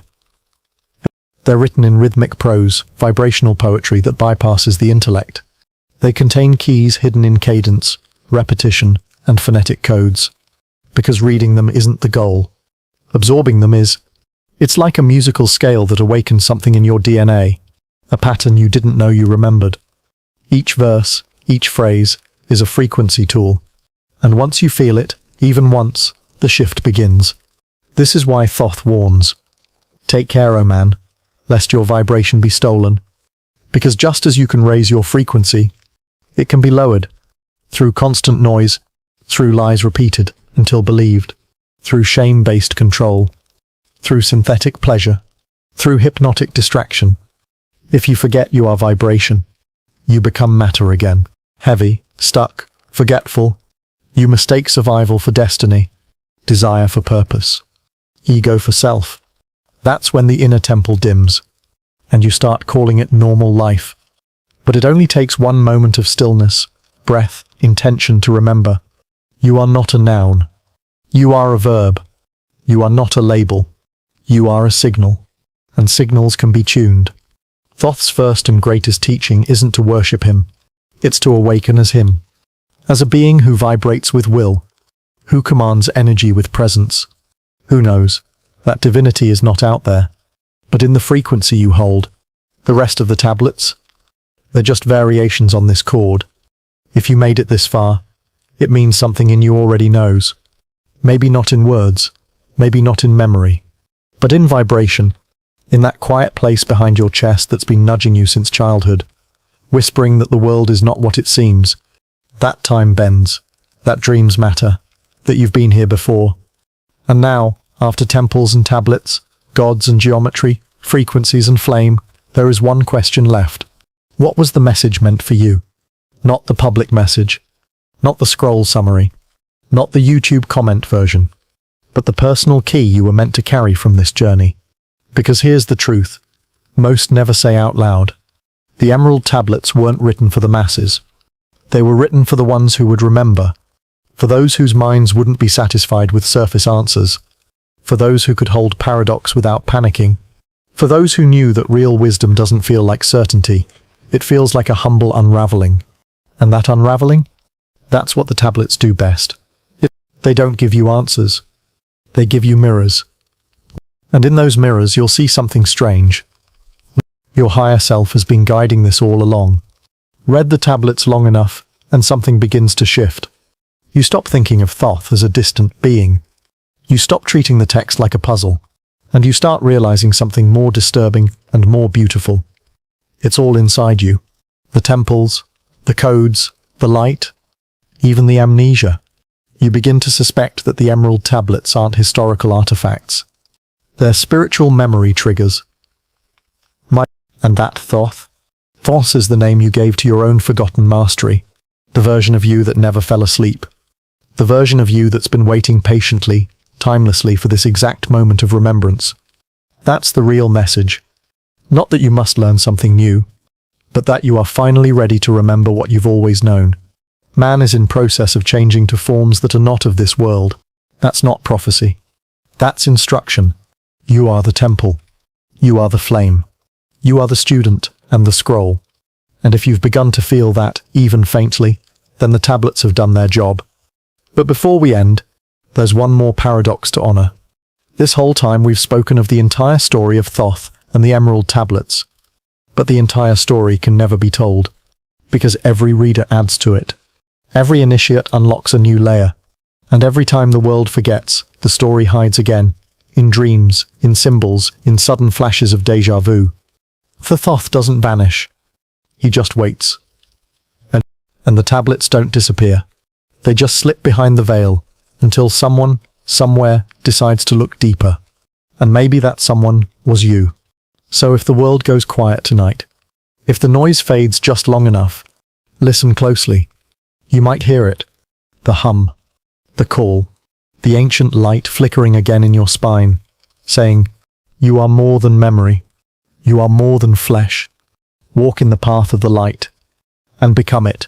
They're written in rhythmic prose, vibrational poetry that bypasses the intellect. They contain keys hidden in cadence, repetition, and phonetic codes. Because reading them isn't the goal. Absorbing them is. It's like a musical scale that awakens something in your DNA, a pattern you didn't know you remembered. Each verse, each phrase, is a frequency tool. And once you feel it, even once, the shift begins. This is why Thoth warns. Take care, O man, lest your vibration be stolen. Because just as you can raise your frequency, it can be lowered. Through constant noise, through lies repeated until believed, through shame-based control, through synthetic pleasure, through hypnotic distraction. If you forget you are vibration, you become matter again. Heavy, stuck, forgetful. You mistake survival for destiny, desire for purpose, ego for self. That's when the inner temple dims, and you start calling it normal life. But it only takes one moment of stillness, breath, intention to remember. You are not a noun. You are a verb. You are not a label. You are a signal, and signals can be tuned. Thoth's first and greatest teaching isn't to worship him. It's to awaken as him. As a being who vibrates with will, who commands energy with presence. Who knows? That divinity is not out there, but in the frequency you hold. The rest of the tablets? They're just variations on this chord. If you made it this far, it means something in you already knows. Maybe not in words, maybe not in memory, but in vibration, in that quiet place behind your chest that's been nudging you since childhood, whispering that the world is not what it seems. That time bends, that dreams matter, that you've been here before. And now, after temples and tablets, gods and geometry, frequencies and flame, there is one question left. What was the message meant for you? Not the public message, not the scroll summary, not the YouTube comment version, but the personal key you were meant to carry from this journey. Because here's the truth. Most never say out loud. The emerald tablets weren't written for the masses. They were written for the ones who would remember, for those whose minds wouldn't be satisfied with surface answers, for those who could hold paradox without panicking, for those who knew that real wisdom doesn't feel like certainty, it feels like a humble unraveling. And that unraveling? That's what the tablets do best. They don't give you answers. They give you mirrors. And in those mirrors you'll see something strange. Your higher self has been guiding this all along. Read the tablets long enough, and something begins to shift. You stop thinking of Thoth as a distant being. You stop treating the text like a puzzle, and you start realizing something more disturbing and more beautiful. It's all inside you. The temples, the codes, the light, even the amnesia. You begin to suspect that the emerald tablets aren't historical artifacts. They're spiritual memory triggers. And that Thoth? Thoth is the name you gave to your own forgotten mastery, the version of you that never fell asleep, the version of you that's been waiting patiently, timelessly for this exact moment of remembrance. That's the real message. Not that you must learn something new, but that you are finally ready to remember what you've always known. Man is in process of changing to forms that are not of this world. That's not prophecy. That's instruction. You are the temple. You are the flame. You are the student and the scroll. And if you've begun to feel that, even faintly, then the tablets have done their job. But before we end, there's one more paradox to honor. This whole time we've spoken of the entire story of Thoth and the emerald tablets. But the entire story can never be told, because every reader adds to it. Every initiate unlocks a new layer, and every time the world forgets, the story hides again, in dreams, in symbols, in sudden flashes of déjà vu. The Thoth doesn't vanish. He just waits. And the tablets don't disappear. They just slip behind the veil, until someone, somewhere, decides to look deeper. And maybe that someone was you. So if the world goes quiet tonight, if the noise fades just long enough, listen closely. You might hear it. The hum. The call. The ancient light flickering again in your spine, saying, "You are more than memory. You are more than flesh. Walk in the path of the light, and become it."